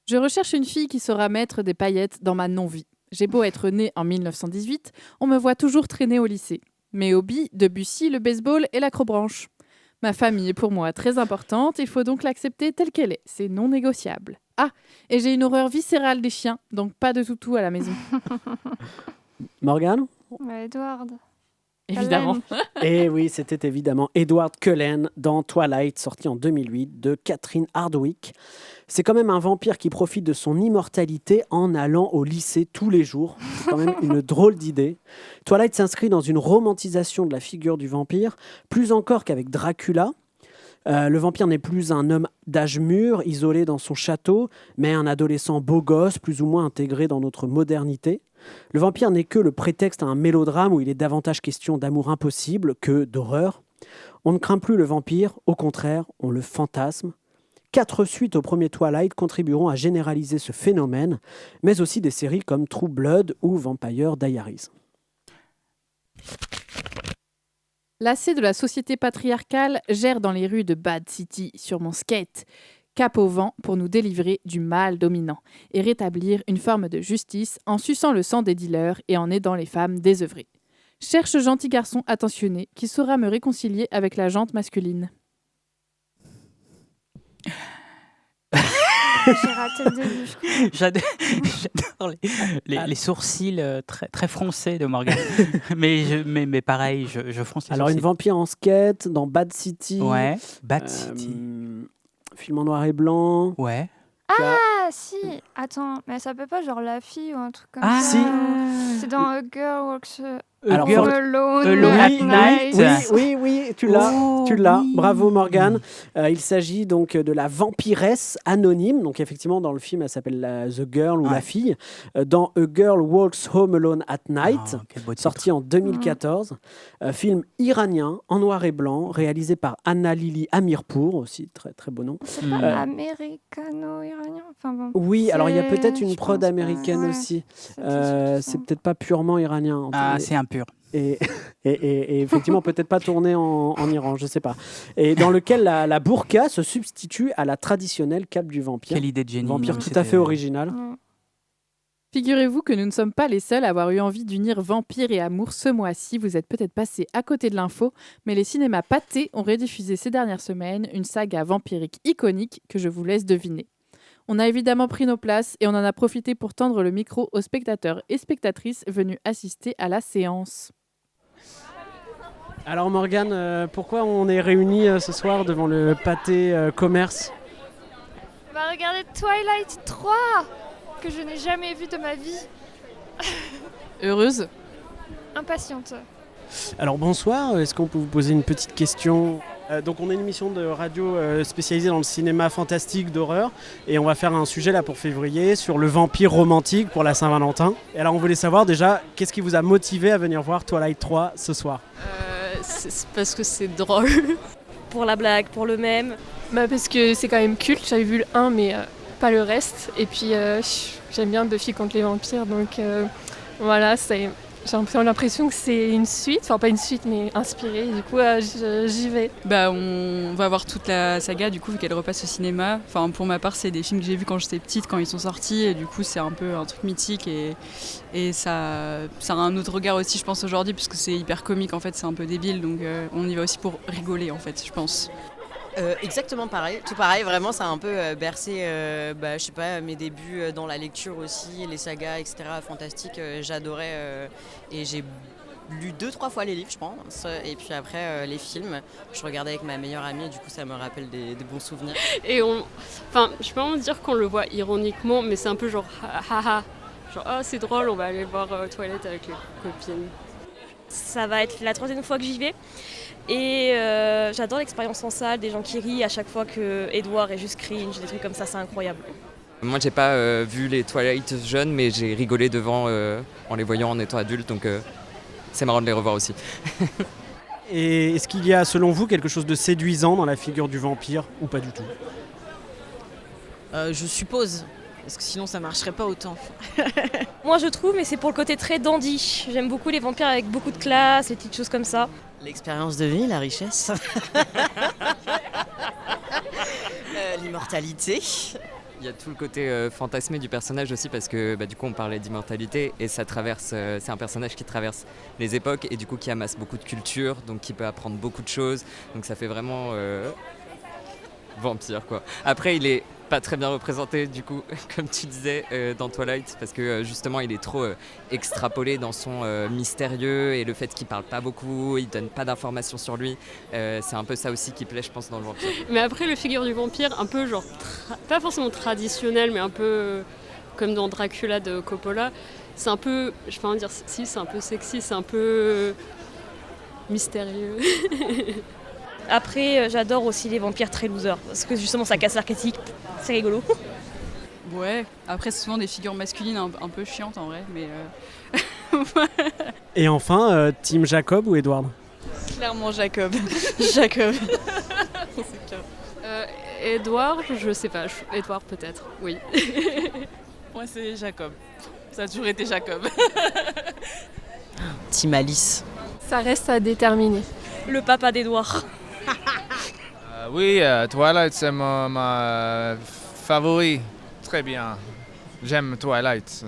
Je recherche une fille qui saura mettre des paillettes dans ma non-vie. J'ai beau être née en 1918, on me voit toujours traîner au lycée. Mes hobbies, Debussy, le baseball et l'acrobranche. Ma famille est pour moi très importante, il faut donc l'accepter telle qu'elle est. C'est non négociable. Ah, et j'ai une horreur viscérale des chiens, donc pas de toutou à la maison. Morgane ? Edward. Évidemment. Et oui, c'était évidemment Edward Cullen dans Twilight, sorti en 2008, de Catherine Hardwicke. C'est quand même un vampire qui profite de son immortalité en allant au lycée tous les jours. C'est quand même une drôle d'idée. Twilight s'inscrit dans une romantisation de la figure du vampire, plus encore qu'avec Dracula. Le vampire n'est plus un homme d'âge mûr, isolé dans son château, mais un adolescent beau gosse, plus ou moins intégré dans notre modernité. Le vampire n'est que le prétexte à un mélodrame où il est davantage question d'amour impossible que d'horreur. On ne craint plus le vampire, au contraire, on le fantasme. 4 suites au premier Twilight contribueront à généraliser ce phénomène, mais aussi des séries comme True Blood ou Vampire Diaries. Lassé de la société patriarcale, j'erre dans les rues de Bad City sur mon skate, cap au vent pour nous délivrer du mal dominant et rétablir une forme de justice en suçant le sang des dealers et en aidant les femmes désœuvrées. Cherche gentil garçon attentionné qui saura me réconcilier avec la jante masculine. J'ai raté le début, je crois. J'adore les sourcils très, très froncés de Morgane. mais pareil, je fronce les Alors, sourcils. Une vampire en skate dans Bad City. Ouais, Bad City. Film en noir et blanc. Ouais. Ah, si. Attends, mais ça peut pas genre La Fille ou un truc comme Ah, ça. si. C'est dans A Girl Walks Alors, Home Alone at Night. Oui, tu l'as. Bravo Morgane. Il s'agit donc de la vampiresse anonyme. Donc effectivement, dans le film, elle s'appelle The Girl ou La Fille. Dans A Girl Walks Home Alone at Night, sorti en 2014. Film iranien, en noir et blanc, réalisé par Anna Lili Amirpour, aussi très très beau nom. C'est pas américano-iranien. Enfin bon. Oui, alors il y a peut-être une je prod pense américaine pas. aussi. C'est peut-être pas purement iranien. C'est impur. Et effectivement, peut-être pas tourné en Iran, je sais pas. Et dans lequel la burqa se substitue à la traditionnelle cape du vampire. Quelle idée de génie. Vampire tout à fait original. Figurez-vous que nous ne sommes pas les seuls à avoir eu envie d'unir vampire et amour ce mois-ci. Vous êtes peut-être passés à côté de l'info, mais les cinémas Pathé ont rediffusé ces dernières semaines une saga vampirique iconique que je vous laisse deviner. On a évidemment pris nos places et on en a profité pour tendre le micro aux spectateurs et spectatrices venus assister à la séance. Alors Morgane, pourquoi on est réunis ce soir devant le Pathé Commerce ? On va regarder Twilight 3 que je n'ai jamais vu de ma vie. Heureuse ? Impatiente. Alors bonsoir, est-ce qu'on peut vous poser une petite question ? Donc on est une émission de radio spécialisée dans le cinéma fantastique d'horreur et on va faire un sujet là pour février sur le vampire romantique pour la Saint-Valentin. Et alors on voulait savoir déjà, qu'est-ce qui vous a motivé à venir voir Twilight 3 ce soir ? C'est parce que c'est drôle. Pour la blague, pour le mème. Parce que c'est quand même culte, j'avais vu le 1 mais pas le reste. Et puis j'aime bien Buffy contre les vampires, donc voilà, j'ai l'impression que c'est une suite, enfin pas une suite mais inspirée, du coup j'y vais. On va voir toute la saga du coup vu qu'elle repasse au cinéma. Enfin pour ma part c'est des films que j'ai vus quand j'étais petite, quand ils sont sortis et du coup c'est un peu un truc mythique et ça a un autre regard aussi je pense aujourd'hui puisque c'est hyper comique en fait, c'est un peu débile donc on y va aussi pour rigoler en fait je pense. Exactement pareil, tout pareil, vraiment ça a un peu bercé je sais pas, mes débuts dans la lecture aussi, les sagas etc. fantastiques, j'adorais et j'ai lu 2-3 fois les livres je pense et puis après les films, je regardais avec ma meilleure amie et du coup ça me rappelle des bons souvenirs. Et je peux pas dire qu'on le voit ironiquement mais c'est un peu genre haha, genre c'est drôle on va aller voir Twilight avec les copines. Ça va être la 3e fois que j'y vais. Et j'adore l'expérience en salle, des gens qui rient à chaque fois que Edward est juste cringe, des trucs comme ça, c'est incroyable. Moi j'ai pas vu les Twilight jeunes mais j'ai rigolé devant en les voyant en étant adulte donc c'est marrant de les revoir aussi. Et est-ce qu'il y a selon vous quelque chose de séduisant dans la figure du vampire ou pas du tout ? Je suppose, parce que sinon ça marcherait pas autant. Moi je trouve, mais c'est pour le côté très dandy. J'aime beaucoup les vampires avec beaucoup de classe, les petites choses comme ça. L'expérience de vie, la richesse. L'immortalité. Il y a tout le côté fantasmé du personnage aussi parce que du coup on parlait d'immortalité et ça traverse, c'est un personnage qui traverse les époques et du coup qui amasse beaucoup de culture, donc qui peut apprendre beaucoup de choses, donc ça fait vraiment vampire quoi. Après il est pas très bien représenté du coup comme tu disais dans Twilight parce que justement il est trop extrapolé dans son mystérieux et le fait qu'il parle pas beaucoup, il donne pas d'informations sur lui, c'est un peu ça aussi qui plaît je pense dans le vampire. Mais après le figure du vampire un peu genre pas forcément traditionnel mais un peu comme dans Dracula de Coppola, c'est un peu, je peux pas dire si c'est un peu sexy, c'est un peu mystérieux. Après, j'adore aussi les vampires très losers, parce que justement ça casse l'archétype, c'est rigolo. Ouais, après c'est souvent des figures masculines un peu chiantes en vrai, mais... Et enfin, Team Jacob ou Edward ? Clairement Jacob. Jacob. Edward, je sais pas, Edward peut-être, oui. Moi c'est Jacob, ça a toujours été Jacob. Team Alice. Ça reste à déterminer. Le papa d'Edward. Oui, Twilight c'est mon favori. Très bien. J'aime Twilight.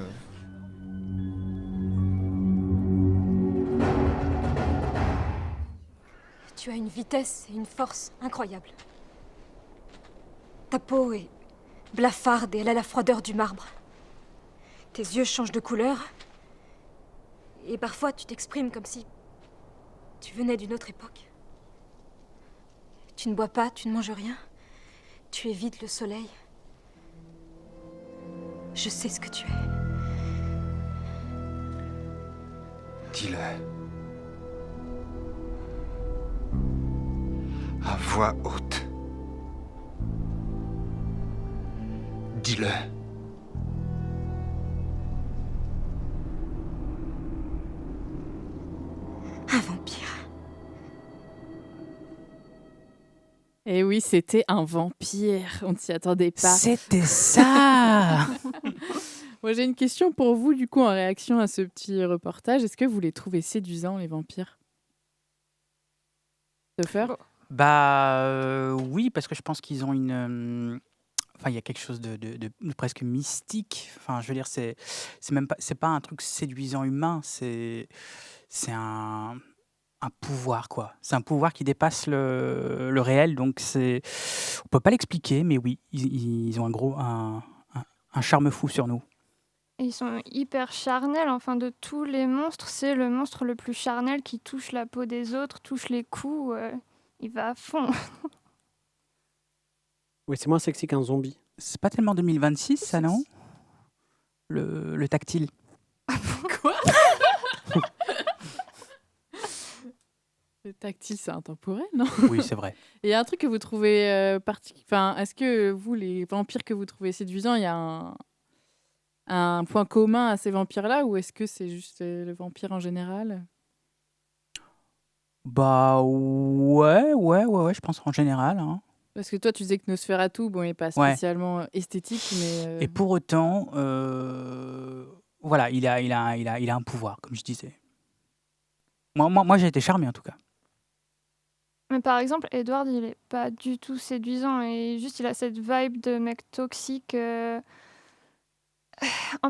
Tu as une vitesse et une force incroyables. Ta peau est blafarde et elle a la froideur du marbre. Tes yeux changent de couleur. Et parfois, tu t'exprimes comme si tu venais d'une autre époque. Tu ne bois pas, tu ne manges rien. Tu évites le soleil. Je sais ce que tu es. Dis-le. À voix haute. Dis-le. Un vampire. Et oui, c'était un vampire. On ne s'y attendait pas. C'était ça. Moi, j'ai une question pour vous, du coup, en réaction à ce petit reportage. Est-ce que vous les trouvez séduisants, les vampires? Christopher? Oui, parce que je pense qu'ils ont une... Enfin, il y a quelque chose de presque mystique. Enfin, je veux dire, c'est pas un truc séduisant humain, c'est un pouvoir, quoi. C'est un pouvoir qui dépasse le réel, donc on peut pas l'expliquer, mais oui, ils ont un charme fou sur nous. Et ils sont hyper charnels, enfin de tous les monstres, c'est le monstre le plus charnel qui touche la peau des autres, touche les coups, il va à fond. Oui, c'est moins sexy qu'un zombie. C'est pas tellement 2026, ça, non? Le tactile. Quoi? Le tactile, c'est intemporel, non? Oui, c'est vrai. Et il y a un truc que vous trouvez Enfin, est-ce que vous, les vampires que vous trouvez séduisants, il y a un point commun à ces vampires-là, ou est-ce que c'est juste le vampire en général? Ouais, je pense en général, hein. Parce que toi, tu disais que Nosferatu, bon, il n'est pas Ouais. spécialement esthétique, mais... Et pour autant, voilà, il a un pouvoir, comme je disais. Moi, j'ai été charmé, en tout cas. Mais par exemple, Edward, il est pas du tout séduisant et juste il a cette vibe de mec toxique. En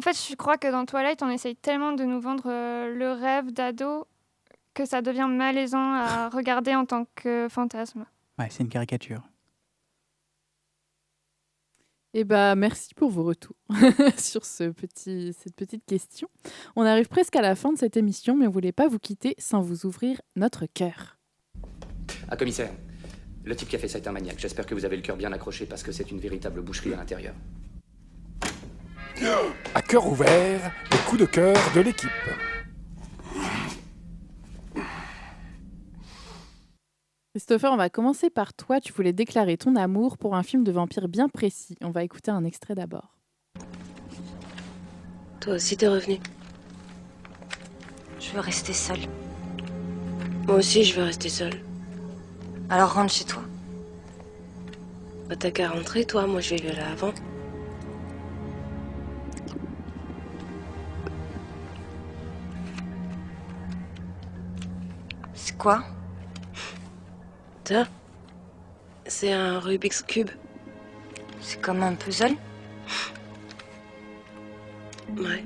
fait, je crois que dans Twilight, on essaye tellement de nous vendre le rêve d'ado que ça devient malaisant à regarder en tant que fantasme. Ouais, c'est une caricature. Eh ben, merci pour vos retours sur cette petite question. On arrive presque à la fin de cette émission, mais on ne voulait pas vous quitter sans vous ouvrir notre cœur. Ah, commissaire, le type qui a fait ça est un maniaque. J'espère que vous avez le cœur bien accroché parce que c'est une véritable boucherie à l'intérieur. À cœur ouvert, les coups de cœur de l'équipe. Christopher, on va commencer par toi. Tu voulais déclarer ton amour pour un film de vampire bien précis. On va écouter un extrait d'abord. Toi aussi t'es revenu. Je veux rester seule. Moi aussi je veux rester seule. Alors rentre chez toi. Bah t'as qu'à rentrer toi, moi je vais là avant. C'est quoi? Ça, c'est un Rubik's Cube. C'est comme un puzzle? Ouais.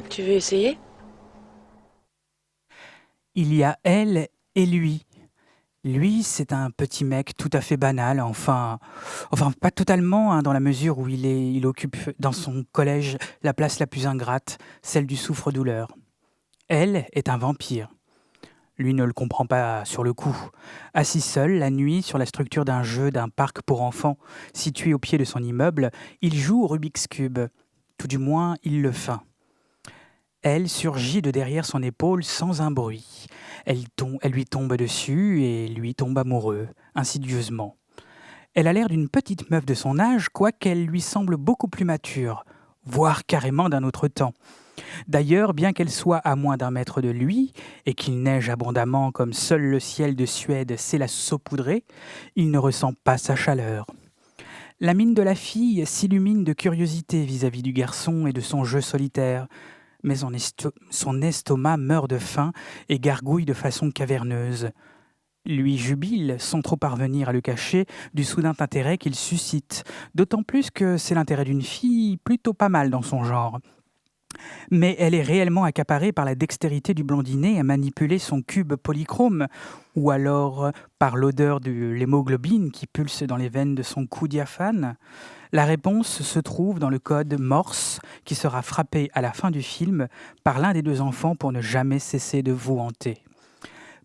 Tu veux essayer? Il y a elle et lui. Lui, c'est un petit mec tout à fait banal, enfin pas totalement, hein, dans la mesure où il occupe dans son collège la place la plus ingrate, celle du souffre-douleur. Elle est un vampire. Lui ne le comprend pas sur le coup. Assis seul, la nuit, sur la structure d'un jeu d'un parc pour enfants, situé au pied de son immeuble, il joue au Rubik's Cube. Tout du moins, il le feint. Elle surgit de derrière son épaule sans un bruit. Elle lui tombe dessus et lui tombe amoureux, insidieusement. Elle a l'air d'une petite meuf de son âge, quoiqu'elle lui semble beaucoup plus mature, voire carrément d'un autre temps. D'ailleurs, bien qu'elle soit à moins d'1 mètre de lui, et qu'il neige abondamment comme seul le ciel de Suède sait la saupoudrer, il ne ressent pas sa chaleur. La mine de la fille s'illumine de curiosité vis-à-vis du garçon et de son jeu solitaire, mais son estomac meurt de faim et gargouille de façon caverneuse. Lui jubile, sans trop parvenir à le cacher, du soudain intérêt qu'il suscite, d'autant plus que c'est l'intérêt d'une fille plutôt pas mal dans son genre. mais elle est réellement accaparée par la dextérité du blondinet à manipuler son cube polychrome, ou alors par l'odeur de l'hémoglobine qui pulse dans les veines de son cou diaphane? La réponse se trouve dans le code Morse qui sera frappé à la fin du film par l'un des deux enfants pour ne jamais cesser de vous hanter.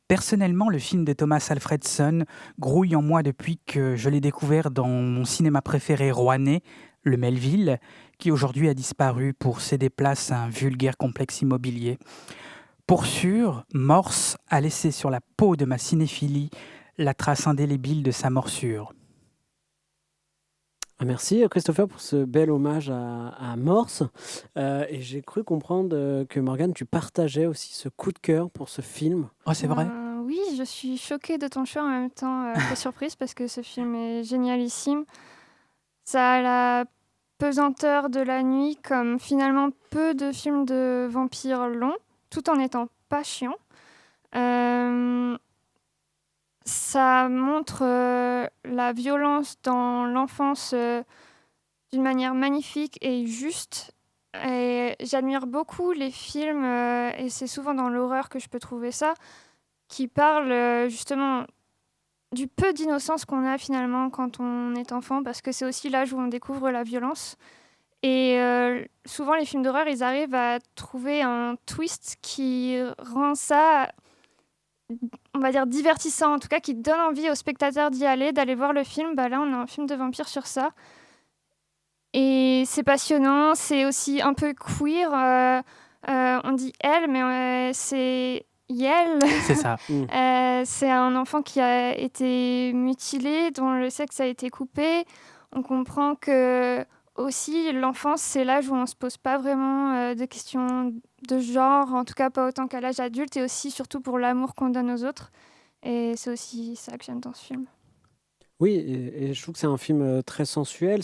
Personnellement, le film de Thomas Alfredson grouille en moi depuis que je l'ai découvert dans mon cinéma préféré rouennais, le Melville, qui aujourd'hui a disparu pour céder place à un vulgaire complexe immobilier. Pour sûr, Morse a laissé sur la peau de ma cinéphilie la trace indélébile de sa morsure. Merci Christopher pour ce bel hommage à Morse. Et j'ai cru comprendre que Morgane, tu partageais aussi ce coup de cœur pour ce film. Oh, c'est vrai? Oui, je suis choquée de ton choix en même temps que surprise parce que ce film est génialissime. Ça a la pesanteur de la nuit comme finalement peu de films de vampires longs, tout en n'étant pas chiant. Ça montre la violence dans l'enfance d'une manière magnifique et juste. Et j'admire beaucoup les films, et c'est souvent dans l'horreur que je peux trouver ça, qui parlent justement du peu d'innocence qu'on a finalement quand on est enfant, parce que c'est aussi l'âge où on découvre la violence. Et souvent les films d'horreur, ils arrivent à trouver un twist qui rend ça, on va dire, divertissant, en tout cas qui donne envie aux spectateurs d'y aller, d'aller voir le film. Là, on a un film de vampire sur ça. Et c'est passionnant, c'est aussi un peu queer. On dit elle, mais c'est Yel. C'est ça. C'est un enfant qui a été mutilé, dont le sexe a été coupé. On comprend que aussi l'enfance, c'est l'âge où on ne se pose pas vraiment de questions de genre, en tout cas pas autant qu'à l'âge adulte, et aussi surtout pour l'amour qu'on donne aux autres. Et c'est aussi ça que j'aime dans ce film. Oui, et je trouve que c'est un film très sensuel,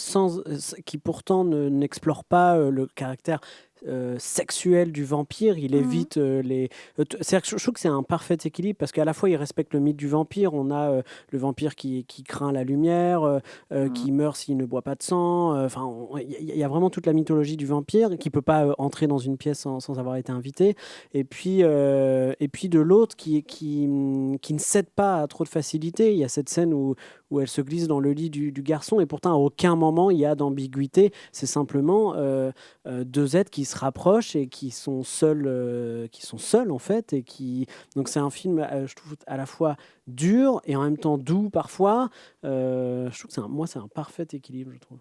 qui pourtant n'explore pas le caractère sexuel du vampire. Il évite les... C'est-à-dire que je trouve que c'est un parfait équilibre parce qu'à la fois il respecte le mythe du vampire. On a le vampire qui craint la lumière, qui meurt s'il ne boit pas de sang. Enfin, il y a vraiment toute la mythologie du vampire qui peut pas entrer dans une pièce sans avoir été invité. Et puis de l'autre qui ne cède pas à trop de facilité. Il y a cette scène où elle se glisse dans le lit du garçon et pourtant à aucun moment il y a d'ambiguïté. C'est simplement deux êtres qui se rapprochent et qui sont seuls en fait. Donc c'est un film, je trouve, à la fois dur et en même temps doux parfois. Je trouve que c'est un parfait équilibre, je trouve.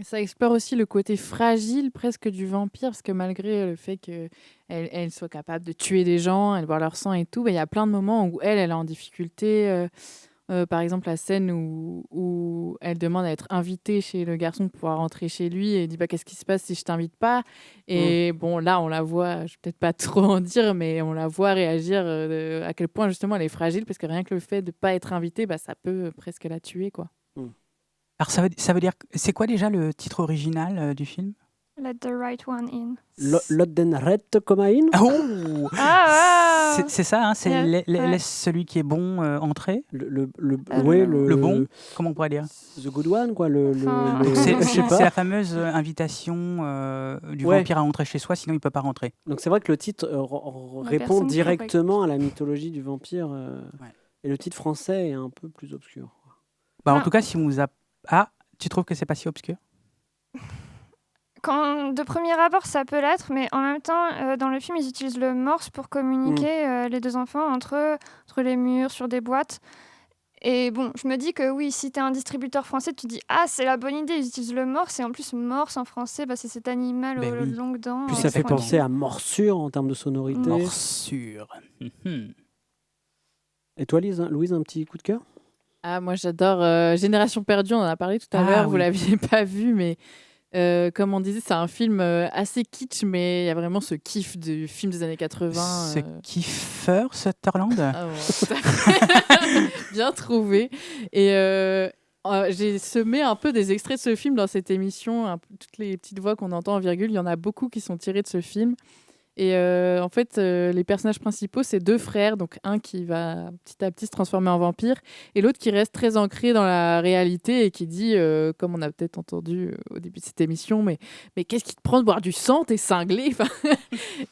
Ça explore aussi le côté fragile presque du vampire, parce que malgré le fait qu'elle soit capable de tuer des gens, elle boit leur sang et tout, il y a plein de moments où elle est en difficulté. Par exemple, la scène où elle demande à être invitée chez le garçon pour pouvoir rentrer chez lui et dit qu'est-ce qui se passe si je t'invite pas. Et bon, là, on la voit, je vais peut-être pas trop en dire, mais on la voit réagir à quel point justement elle est fragile, parce que rien que le fait de pas être invitée, ça peut presque la tuer, quoi. Alors ça veut dire, c'est quoi déjà le titre original du film? Let the right one in. Lot den rätt komma in. Oh c'est ça, hein, c'est laisse celui qui est bon entrer. Le bon, comment on pourrait dire? The good one, quoi. C'est la fameuse invitation du vampire à entrer chez soi, sinon il peut pas rentrer. Donc c'est vrai que le titre répond directement à la mythologie du vampire. Et le titre français est un peu plus obscur. En tout cas, si on vous a... Ah, tu trouves que c'est pas si obscur? De premier abord, ça peut l'être, mais en même temps, dans le film, ils utilisent le morse pour communiquer les deux enfants entre les murs, sur des boîtes. Et bon, je me dis que oui, si tu es un distributeur français, tu te dis « Ah, c'est la bonne idée, ils utilisent le morse » et en plus, morse en français, c'est cet animal aux longues dents. Puis ça fait penser à morsure en termes de sonorité. Morsure. Et toi, Louise, un petit coup de cœur? Ah, moi, j'adore Génération perdue, on en a parlé tout à l'heure, vous l'aviez pas vu, mais... comme on disait, c'est un film assez kitsch, mais il y a vraiment ce kiff du film des années 80. Ce kiffeur, Sutherland. Bien trouvé. Et j'ai semé un peu des extraits de ce film dans cette émission. Toutes les petites voix qu'on entend en virgule, il y en a beaucoup qui sont tirées de ce film. Et en fait, les personnages principaux, c'est 2 frères, donc un qui va petit à petit se transformer en vampire, et l'autre qui reste très ancré dans la réalité et qui dit, comme on a peut-être entendu au début de cette émission, mais qu'est-ce qui te prend de boire du sang, t'es cinglé. Enfin,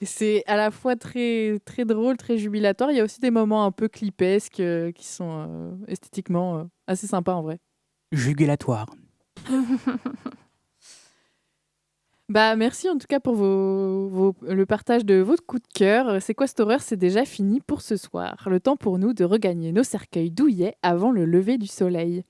c'est à la fois très, très drôle, très jubilatoire. Il y a aussi des moments un peu clipesques qui sont esthétiquement assez sympas en vrai. Jugulatoire. Bah, merci en tout cas pour le partage de votre coup de cœur. C'est quoi cette horreur? C'est déjà fini pour ce soir. Le temps pour nous de regagner nos cercueils douillets avant le lever du soleil.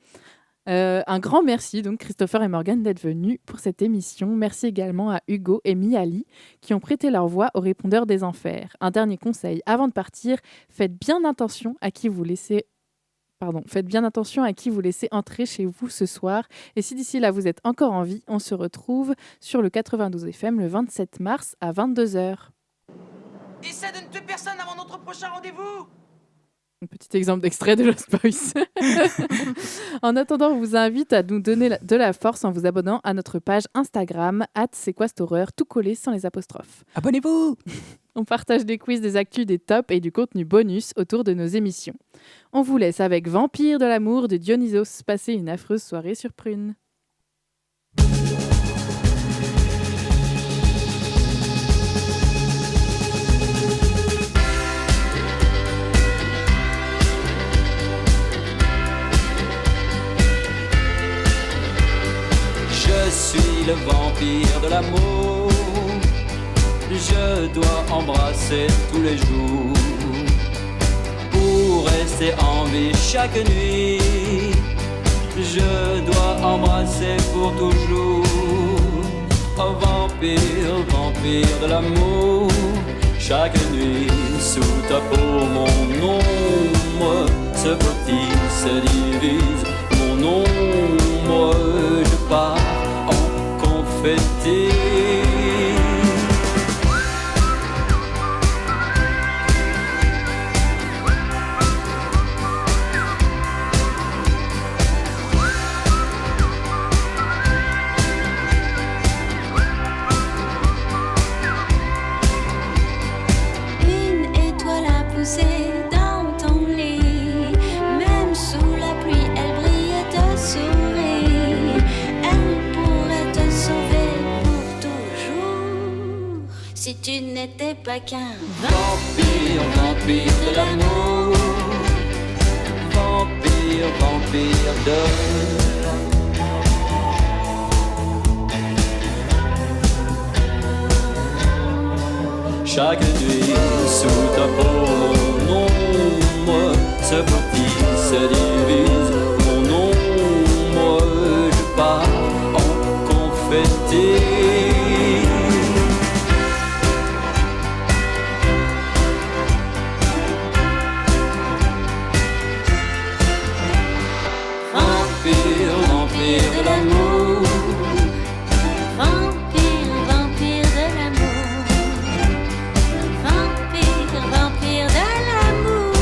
Un grand merci donc Christopher et Morgane d'être venus pour cette émission. Merci également à Hugo et Miali qui ont prêté leur voix aux répondeurs des enfers. Un dernier conseil avant de partir, faites bien attention à qui vous laissez entrer chez vous ce soir. Et si d'ici là vous êtes encore en vie, on se retrouve sur le 92 FM le 27 mars à 22h. Essaie de ne tuer personne avant notre prochain rendez-vous. Un petit exemple d'extrait de Lost Boys. En attendant, on vous invite à nous donner de la force en vous abonnant à notre page Instagram @c'estquasthorreur, tout collé sans les apostrophes. Abonnez-vous. On partage des quiz, des actus, des tops et du contenu bonus autour de nos émissions. On vous laisse avec Vampire de l'amour de Dionysos. Passez une affreuse soirée sur Prune. Je suis le vampire de l'amour. Je dois embrasser tous les jours pour rester en vie chaque nuit. Je dois embrasser pour toujours. Oh vampire, vampire de l'amour. Chaque nuit sous ta peau mon ombre se petit se divise. Mon ombre je pars en confetti. Dans ton lit, même sous la pluie, elle brille de sourire. Elle pourrait te sauver pour toujours si tu n'étais pas qu'un vampire, vampire de l'amour. Vampire, vampire de chaque nuit, sous ta peau, mon ombre se petit, se divise. Mon ombre, je pars en confetti. Vampire, vampire de l'amour. vampire, vampire de l'amour. Vampire, vampire de l'amour.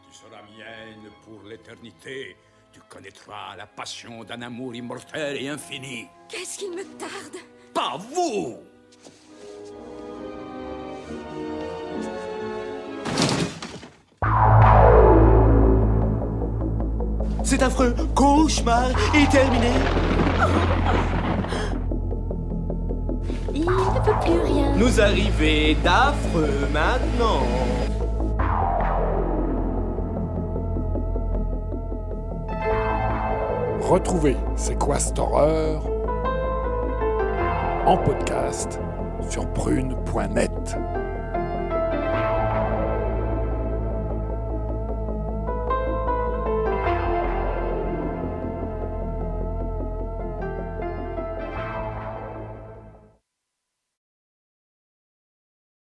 Tu seras mienne pour l'éternité. Tu connaîtras la passion d'un amour immortel et infini. Qu'est-ce qu'il me tarde? Pas vous! Cet affreux cauchemar est terminé. Il ne peut plus rien. Nous arrivés d'affreux maintenant. Retrouvez C'est quoi cette horreur en podcast sur prune.net.